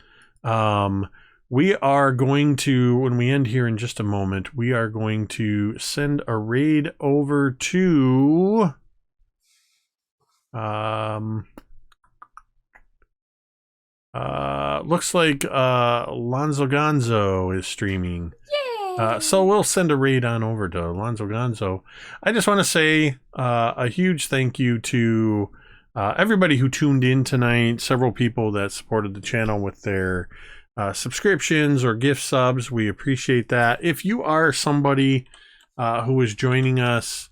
We are going to, when we end here in just a moment, we are going to send a raid over to looks like Lonzo Gonzo is streaming. So we'll send a raid on over to Lonzo Gonzo. I just want to say a huge thank you to everybody who tuned in tonight, several people that supported the channel with their subscriptions or gift subs. We appreciate that. If you are somebody who is joining us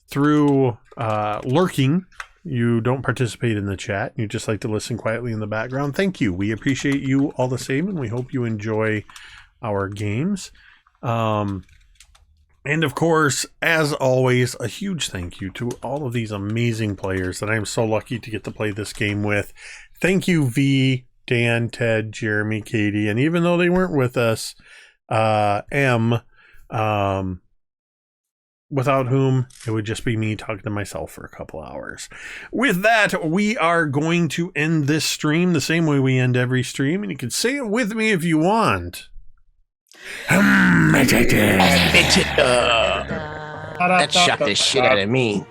through lurking, you don't participate in the chat, you just like to listen quietly in the background, thank you. We appreciate you all the same, and we hope you enjoy our games. And of course, as always, a huge thank you to all of these amazing players that I am so lucky to get to play this game with. Thank you, V, Dan, Ted, Jeremy, Katie, and even though they weren't with us, M, without whom it would just be me talking to myself for a couple hours. With that, we are going to end this stream the same way we end every stream, and you can say it with me if you want. That shocked the shit out of me.